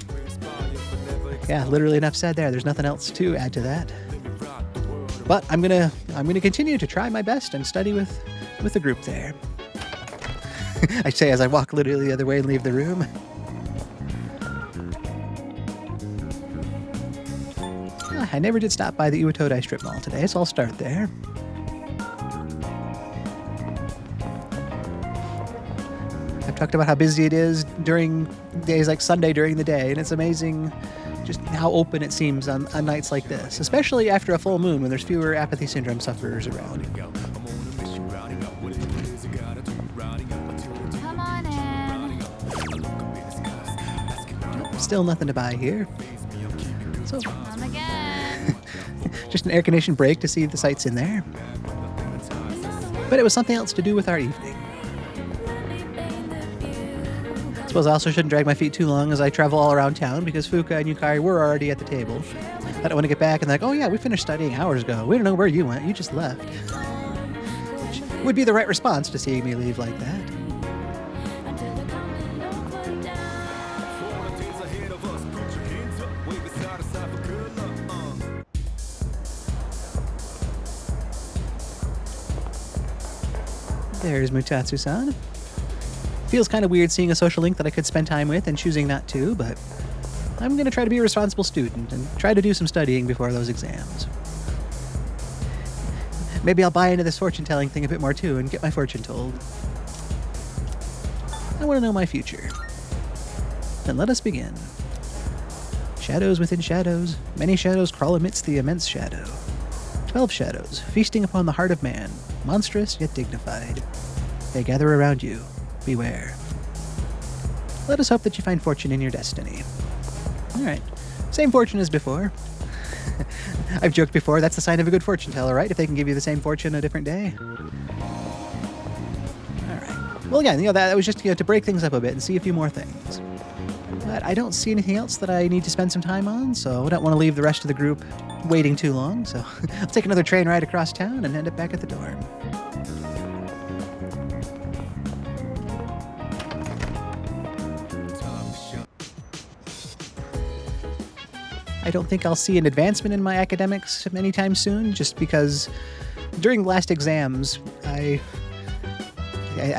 Yeah, literally enough said there. There's nothing else to add to that. But I'm gonna continue to try my best and study with the group there. I say as I walk literally the other way and leave the room. I never did stop by the Iwatodai strip mall today, so I'll start there. I've talked about how busy it is during days like Sunday during the day, and it's amazing just how open it seems on nights like this, especially after a full moon when there's fewer apathy syndrome sufferers around. Come on in. Still nothing to buy here. So, Come again. just an air-conditioned break to see if the sights in there. But it was something else to do with our evening. I suppose I also shouldn't drag my feet too long as I travel all around town because Fuuka and Yukari were already at the table. I don't want to get back and they're like, oh yeah, we finished studying hours ago. We don't know where you went. You just left. Which would be the right response to seeing me leave like that. There's Mutatsu-san. Feels kind of weird seeing a social link that I could spend time with and choosing not to, but I'm going to try to be a responsible student and try to do some studying before those exams. Maybe I'll buy into this fortune-telling thing a bit more too and get my fortune told. I want to know my future. Then let us begin. Shadows within shadows, many shadows crawl amidst the immense shadow. 12 shadows, feasting upon the heart of man, monstrous yet dignified. They gather around you. Beware. Let us hope that you find fortune in your destiny. Alright. Same fortune as before. I've joked before, that's the sign of a good fortune teller, right? If they can give you the same fortune a different day. Alright. Well, again, that was just to break things up a bit and see a few more things. But I don't see anything else that I need to spend some time on, so I don't want to leave the rest of the group waiting too long, so I'll take another train ride across town and end up back at the dorm. I don't think I'll see an advancement in my academics anytime soon, just because during the last exams, I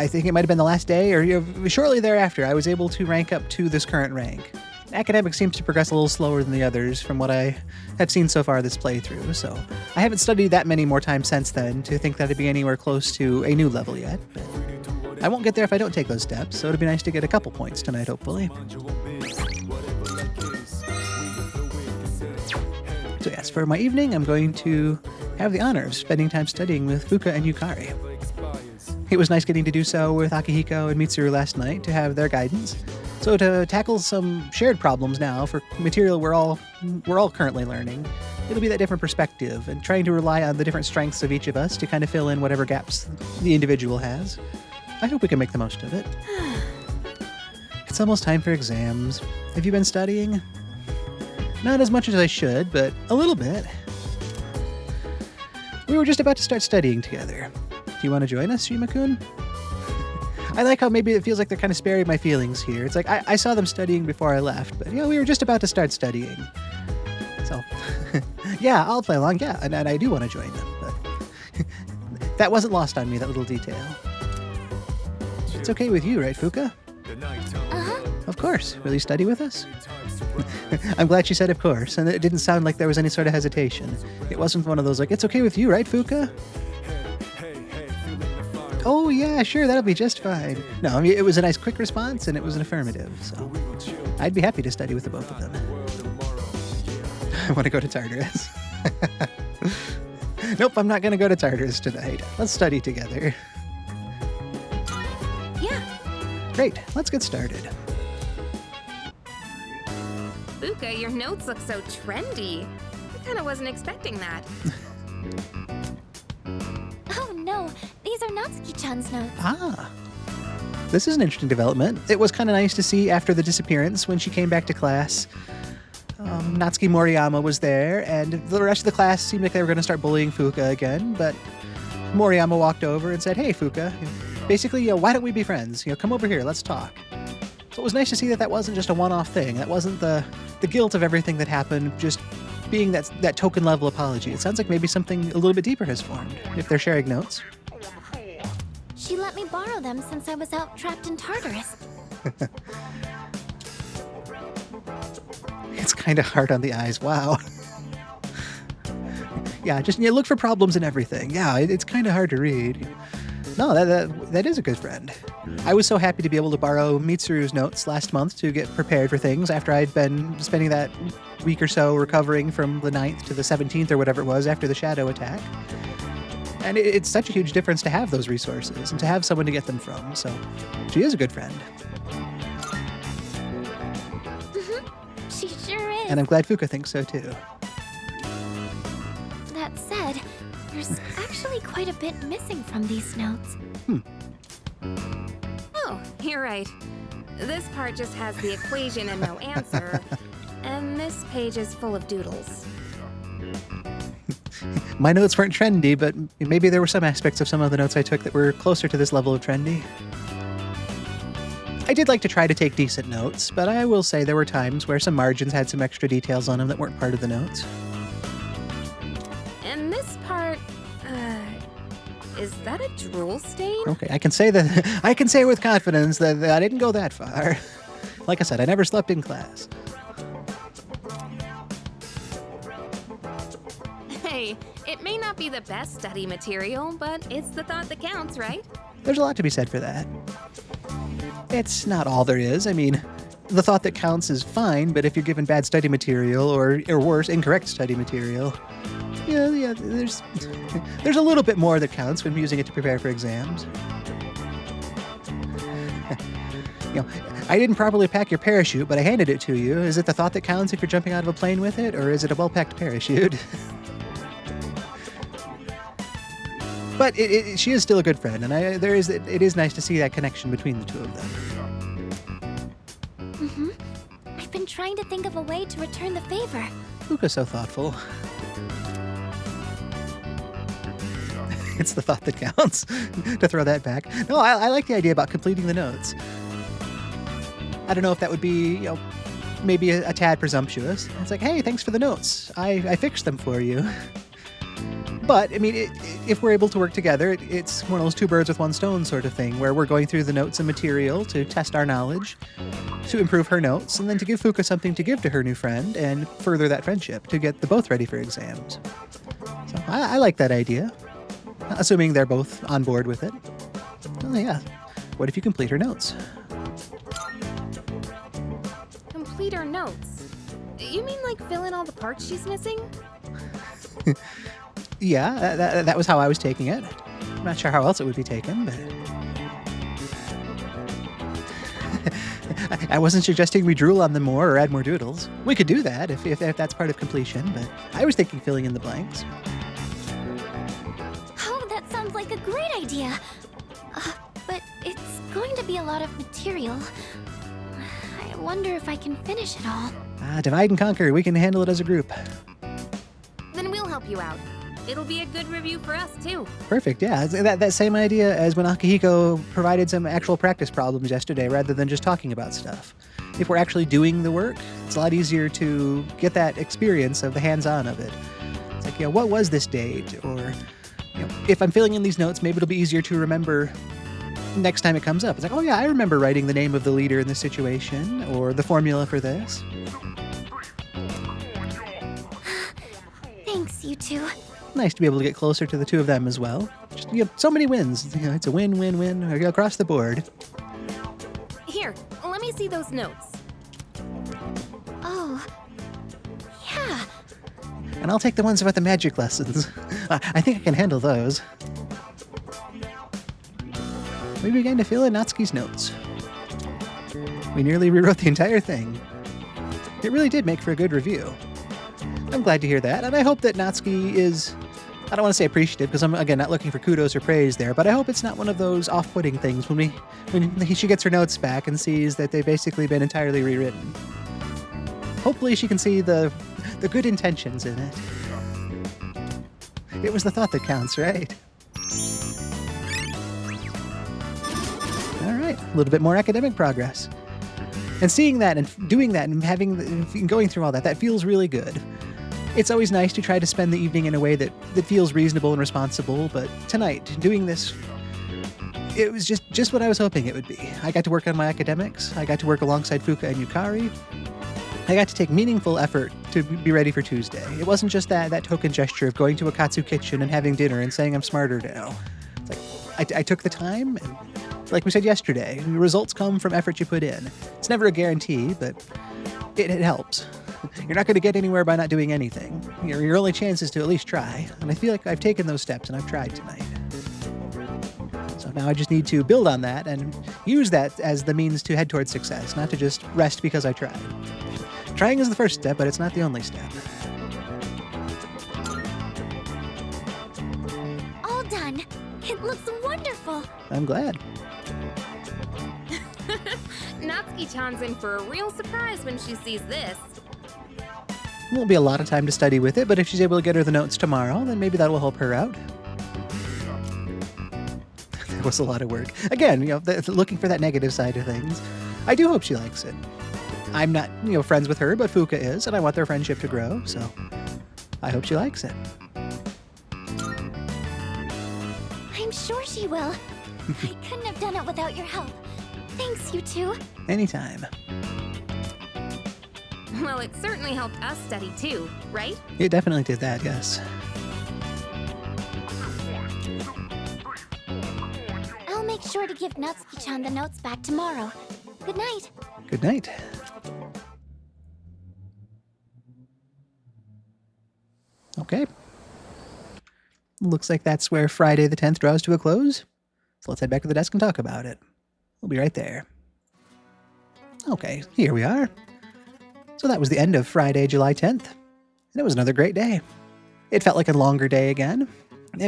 think it might have been the last day, or shortly thereafter, I was able to rank up to this current rank. Academics seems to progress a little slower than the others from what I have seen so far this playthrough, so I haven't studied that many more times since then to think that it'd be anywhere close to a new level yet, but I won't get there if I don't take those steps, so it'd be nice to get a couple points tonight, hopefully. So yes, for my evening, I'm going to have the honor of spending time studying with Fuuka and Yukari. It was nice getting to do so with Akihiko and Mitsuru last night to have their guidance. So to tackle some shared problems now for material we're all currently learning, it'll be that different perspective and trying to rely on the different strengths of each of us to kind of fill in whatever gaps the individual has. I hope we can make the most of it. It's almost time for exams. Have you been studying? Not as much as I should, but a little bit. We were just about to start studying together. Do you want to join us, Shima-kun? I like how maybe it feels like they're kind of sparing my feelings here. It's like I saw them studying before I left, but we were just about to start studying. So, yeah, I'll play along, yeah, and I do want to join them, but that wasn't lost on me, that little detail. It's okay with you, right, Fuuka? Uh-huh. Of course. Will you study with us? I'm glad she said of course, and it didn't sound like there was any sort of hesitation. It wasn't one of those like, it's okay with you, right, Fuuka? Oh yeah, sure, that'll be just fine. No, I mean, it was a nice quick response, and it was an affirmative, so I'd be happy to study with the both of them. I want to go to Tartarus. Nope, I'm not going to go to Tartarus tonight. Let's study together. Yeah. Great, let's get started. Fuuka, your notes look so trendy. I kind of wasn't expecting that. Oh no, these are Natsuki-chan's notes. Ah. This is an interesting development. It was kind of nice to see after the disappearance when she came back to class. Natsuki Moriyama was there, and the rest of the class seemed like they were going to start bullying Fuuka again, but Moriyama walked over and said, hey, Fuuka, basically, why don't we be friends? Come over here, let's talk. So it was nice to see that that wasn't just a one-off thing. That wasn't the guilt of everything that happened, just being that token-level apology. It sounds like maybe something a little bit deeper has formed, if they're sharing notes. She let me borrow them since I was out trapped in Tartarus. It's kind of hard on the eyes. Wow. Yeah, just look for problems in everything. Yeah, it's kind of hard to read. No, that is a good friend. I was so happy to be able to borrow Mitsuru's notes last month to get prepared for things after I'd been spending that week or so recovering from the 9th to the 17th or whatever it was after the shadow attack. And it's such a huge difference to have those resources and to have someone to get them from, so she is a good friend. She sure is. And I'm glad Fuuka thinks so too. That said, there's actually quite a bit missing from these notes. Oh, you're right. This part just has the equation and no answer. And this page is full of doodles. My notes weren't trendy, but maybe there were some aspects of some of the notes I took that were closer to this level of trendy. I did like to try to take decent notes, but I will say there were times where some margins had some extra details on them that weren't part of the notes. And this part, Is that a drool stain? Okay, I can say that. I can say with confidence that I didn't go that far. Like I said, I never slept in class. Hey, it may not be the best study material, but it's the thought that counts, right? There's a lot to be said for that. It's not all there is. I mean, the thought that counts is fine, but if you're given bad study material or worse, incorrect study material, yeah, there's a little bit more that counts when using it to prepare for exams. I didn't properly pack your parachute, but I handed it to you. Is it the thought that counts if you're jumping out of a plane with it, or is it a well-packed parachute? But she is still a good friend, and it is nice to see that connection between the two of them. Mm-hmm. I've been trying to think of a way to return the favor. Fuuka's so thoughtful. It's the thought that counts, to throw that back. No, I like the idea about completing the notes. I don't know if that would be, maybe a tad presumptuous. It's like, hey, thanks for the notes. I fixed them for you. But, I mean, if we're able to work together, it's one of those two birds with one stone sort of thing, where we're going through the notes and material to test our knowledge, to improve her notes, and then to give Fuuka something to give to her new friend and further that friendship, to get the both ready for exams. So I like that idea, assuming they're both on board with it. Oh, yeah. What if you complete her notes? Complete her notes? You mean like fill in all the parts she's missing? Yeah, that was how I was taking it. I'm not sure how else it would be taken, but... I wasn't suggesting we drool on them more or add more doodles. We could do that if that's part of completion, but I was thinking filling in the blanks. Oh, that sounds like a great idea. But it's going to be a lot of material. I wonder if I can finish it all. Divide and conquer. We can handle it as a group. Then we'll help you out. It'll be a good review for us, too. Perfect, yeah. That same idea as when Akihiko provided some actual practice problems yesterday rather than just talking about stuff. If we're actually doing the work, it's a lot easier to get that experience of the hands-on of it. It's like, what was this date? Or, if I'm filling in these notes, maybe it'll be easier to remember next time it comes up. It's like, oh yeah, I remember writing the name of the leader in this situation, or the formula for this. Thanks, you two. Nice to be able to get closer to the two of them as well. Just, so many wins. It's a win-win-win across the board. Here, let me see those notes. Oh, yeah. And I'll take the ones about the magic lessons. I think I can handle those. We began to fill in Natsuki's notes. We nearly rewrote the entire thing. It really did make for a good review. I'm glad to hear that, and I hope that Natsuki is, I don't want to say appreciative, because I'm, again, not looking for kudos or praise there, but I hope it's not one of those off-putting things when she gets her notes back and sees that they've basically been entirely rewritten. Hopefully she can see the good intentions in it. It was the thought that counts, right? All right, a little bit more academic progress. And seeing that and doing that and going through all that feels really good. It's always nice to try to spend the evening in a way that feels reasonable and responsible, but tonight, doing this, it was just what I was hoping it would be. I got to work on my academics, I got to work alongside Fuuka and Yukari, I got to take meaningful effort to be ready for Tuesday. It wasn't just that token gesture of going to a Katsu kitchen and having dinner and saying I'm smarter now. It's like, I took the time, and like we said yesterday, results come from effort you put in. It's never a guarantee, but it helps. You're not going to get anywhere by not doing anything. Your only chance is to at least try. And I feel like I've taken those steps and I've tried tonight. So now I just need to build on that and use that as the means to head towards success, not to just rest because I tried. Trying is the first step, but it's not the only step. All done. It looks wonderful. I'm glad. Natsuki-chan's in for a real surprise when she sees this. Won't be a lot of time to study with it, but if she's able to get her the notes tomorrow, then maybe that will help her out. That was a lot of work. Again, looking for that negative side of things. I do hope she likes it. I'm not, friends with her, but Fuuka is, and I want their friendship to grow, so I hope she likes it. I'm sure she will. I couldn't have done it without your help. Thanks, you two. Anytime. Well, it certainly helped us study too, right? It definitely did that, yes. I'll make sure to give Natsuki-chan the notes back tomorrow. Good night. Good night. Okay. Looks like that's where Friday the 10th draws to a close. So let's head back to the desk and talk about it. We'll be right there. Okay, here we are. So that was the end of Friday, July 10th. And it was another great day. It felt like a longer day again,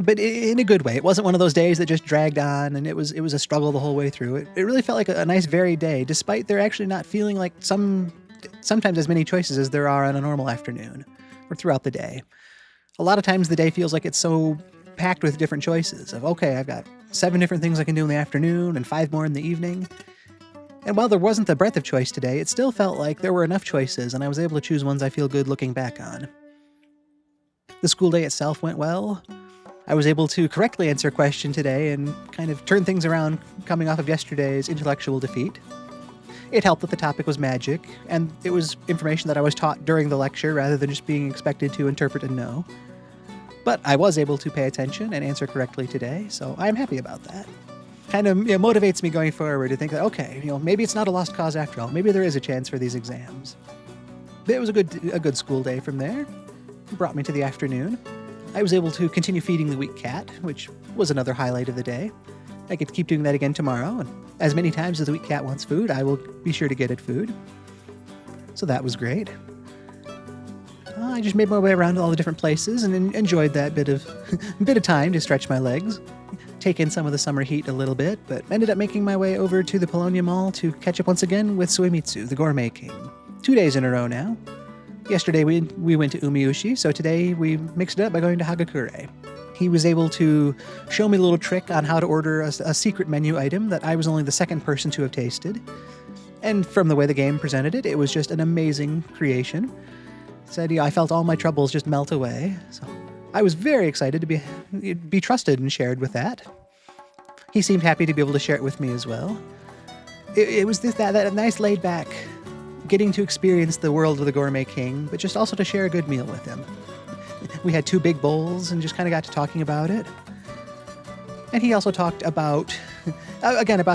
but in a good way. It wasn't one of those days that just dragged on and it was a struggle the whole way through. It really felt like a nice varied day, despite there actually not feeling like sometimes as many choices as there are on a normal afternoon or throughout the day. A lot of times the day feels like it's so packed with different choices of, okay, I've got 7 different things I can do in the afternoon and 5 more in the evening. And while there wasn't the breadth of choice today, it still felt like there were enough choices and I was able to choose ones I feel good looking back on. The school day itself went well. I was able to correctly answer a question today and kind of turn things around coming off of yesterday's intellectual defeat. It helped that the topic was magic, and it was information that I was taught during the lecture rather than just being expected to interpret and know. But I was able to pay attention and answer correctly today, so I'm happy about that. Kind of motivates me going forward to think that, okay, maybe it's not a lost cause after all. Maybe there is a chance for these exams. But it was a good school day from there. It brought me to the afternoon. I was able to continue feeding the weak cat, which was another highlight of the day. I get to keep doing that again tomorrow, and as many times as the weak cat wants food, I will be sure to get it food. So that was great. I just made my way around to all the different places and enjoyed that bit of time to stretch my legs, take in some of the summer heat a little bit, but ended up making my way over to the Polonia Mall to catch up once again with Suemitsu, the Gourmet King. 2 days in a row now. Yesterday we went to Umiushi, so today we mixed it up by going to Hagakure. He was able to show me a little trick on how to order a secret menu item that I was only the second person to have tasted. And from the way the game presented it, it was just an amazing creation. Said, I felt all my troubles just melt away. So I was very excited to be trusted and shared with that. He seemed happy to be able to share it with me as well. It was that nice laid back, getting to experience the world of the Gourmet King, but just also to share a good meal with him. We had 2 big bowls and just kind of got to talking about it. And he also talked about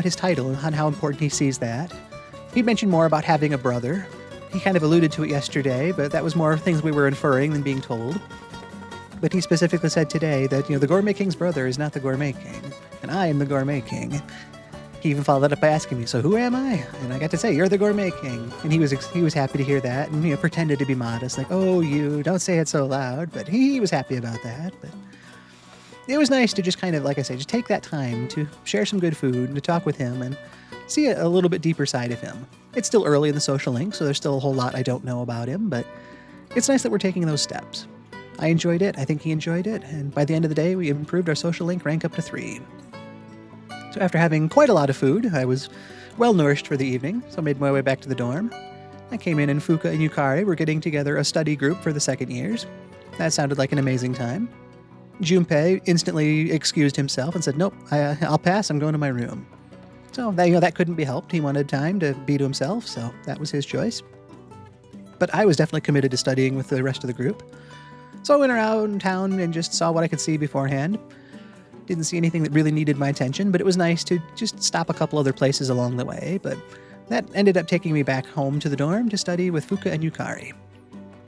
his title and how important he sees that. He mentioned more about having a brother. He kind of alluded to it yesterday, but that was more things we were inferring than being told. But he specifically said today that, the Gourmet King's brother is not the Gourmet King, and I am the Gourmet King. He even followed that up by asking me, so who am I? And I got to say, you're the Gourmet King. And he was happy to hear that and, pretended to be modest, like, oh, you, don't say it so loud. But he was happy about that. But it was nice to just kind of, like I say, just take that time to share some good food and to talk with him and see a little bit deeper side of him. It's still early in the social link, so there's still a whole lot I don't know about him, but it's nice that we're taking those steps. I enjoyed it, I think he enjoyed it, and by the end of the day, we improved our social link rank up to 3. So after having quite a lot of food, I was well nourished for the evening, so I made my way back to the dorm. I came in and Fuuka and Yukari were getting together a study group for the second years. That sounded like an amazing time. Junpei instantly excused himself and said, nope, I'll pass, I'm going to my room. So that couldn't be helped. He wanted time to be to himself, so that was his choice. But I was definitely committed to studying with the rest of the group. So I went around town and just saw what I could see beforehand. Didn't see anything that really needed my attention, but it was nice to just stop a couple other places along the way. But that ended up taking me back home to the dorm to study with Fuuka and Yukari.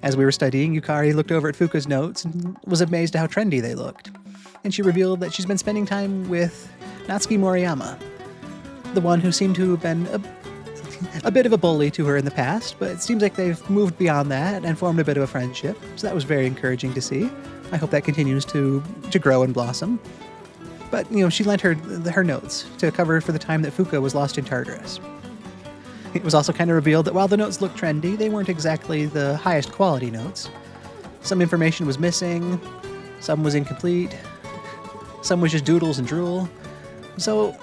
As we were studying, Yukari looked over at Fuuka's notes and was amazed at how trendy they looked. And she revealed that she's been spending time with Natsuki Moriyama, the one who seemed to have been a bit of a bully to her in the past, but it seems like they've moved beyond that and formed a bit of a friendship, so that was very encouraging to see. I hope that continues to grow and blossom. But, she lent her notes to cover for the time that Fuuka was lost in Tartarus. It was also kind of revealed that while the notes looked trendy, they weren't exactly the highest quality notes. Some information was missing, some was incomplete, some was just doodles and drool. So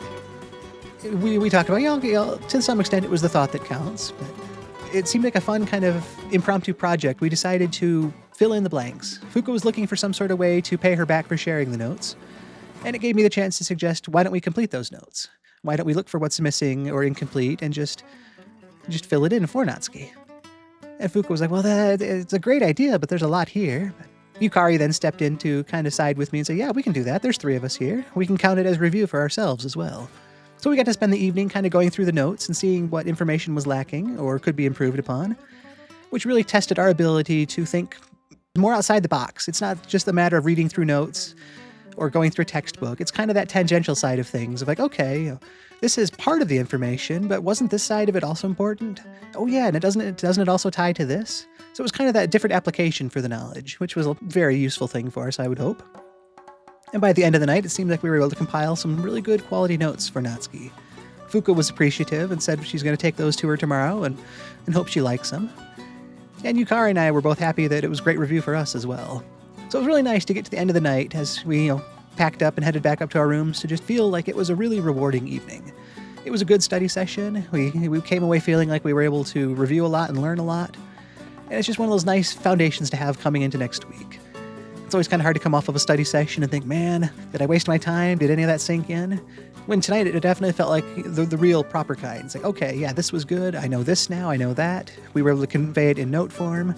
we talked about, to some extent it was the thought that counts, but it seemed like a fun kind of impromptu project. We decided to fill in the blanks. Fuuka was looking for some sort of way to pay her back for sharing the notes, And it gave me the chance to suggest, why don't we complete those notes? Why don't we look for what's missing or incomplete and just fill it in for Natsuki? And Fuuka was like, well, it's a great idea, but there's a lot here. Yukari then stepped in to kind of side with me and say, yeah, we can do that. There's 3 of us here. We can count it as review for ourselves as well. So we got to spend the evening kind of going through the notes and seeing what information was lacking or could be improved upon, which really tested our ability to think more outside the box. It's not just a matter of reading through notes or going through a textbook. It's kind of that tangential side of things of like, okay, this is part of the information, but wasn't this side of it also important? Oh yeah, and doesn't it also tie to this? So it was kind of that different application for the knowledge, which was a very useful thing for us, I would hope. And by the end of the night, it seemed like we were able to compile some really good quality notes for Natsuki. Fuuka was appreciative and said she's going to take those to her tomorrow and hope she likes them. And Yukari and I were both happy that it was a great review for us as well. So it was really nice to get to the end of the night as we, packed up and headed back up to our rooms to just feel like it was a really rewarding evening. It was a good study session. We came away feeling like we were able to review a lot and learn a lot. And it's just one of those nice foundations to have coming into next week. It's always kind of hard to come off of a study session and think, man, did I waste my time? Did any of that sink in? When tonight, it definitely felt like the real proper kind. It's like, okay, yeah, this was good. I know this now. I know that. We were able to convey it in note form.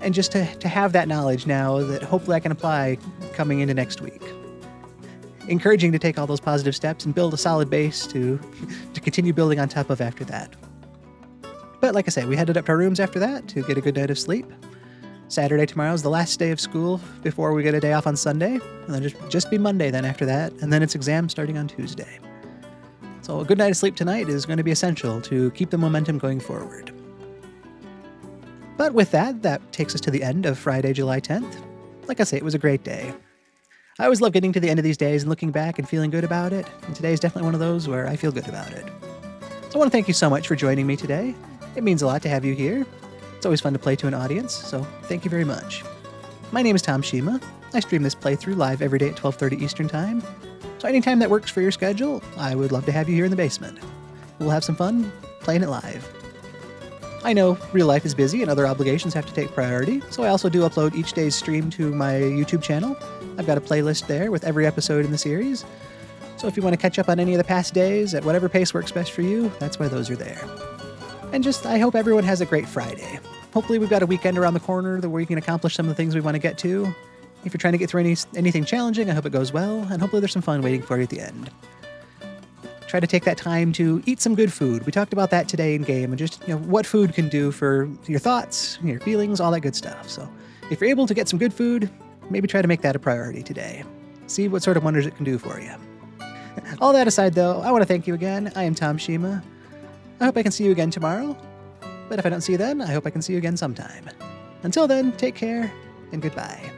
And just to have that knowledge now that hopefully I can apply coming into next week. Encouraging to take all those positive steps and build a solid base to continue building on top of after that. But like I said, we headed up to our rooms after that to get a good night of sleep. Saturday tomorrow is the last day of school before we get a day off on Sunday. And then just be Monday then after that. And then it's exam starting on Tuesday. So a good night of sleep tonight is going to be essential to keep the momentum going forward. But with that takes us to the end of Friday, July 10th. Like I say, it was a great day. I always love getting to the end of these days and looking back and feeling good about it. And today is definitely one of those where I feel good about it. So I want to thank you so much for joining me today. It means a lot to have you here. It's always fun to play to an audience, so thank you very much. My name is Tom Shima. I stream this playthrough live every day at 12:30 Eastern Time. So anytime that works for your schedule, I would love to have you here in the basement. We'll have some fun playing it live. I know real life is busy and other obligations have to take priority, so I also do upload each day's stream to my YouTube channel. I've got a playlist there with every episode in the series. So if you want to catch up on any of the past days at whatever pace works best for you, that's why those are there. And I hope everyone has a great Friday. Hopefully we've got a weekend around the corner where we can accomplish some of the things we want to get to. If you're trying to get through anything challenging, I hope it goes well, and hopefully there's some fun waiting for you at the end. Try to take that time to eat some good food. We talked about that today in game, and just what food can do for your thoughts, your feelings, all that good stuff. So if you're able to get some good food, maybe try to make that a priority today. See what sort of wonders it can do for you. All that aside, though, I want to thank you again. I am Tom Shima. I hope I can see you again tomorrow. But if I don't see you then, I hope I can see you again sometime. Until then, take care, and goodbye.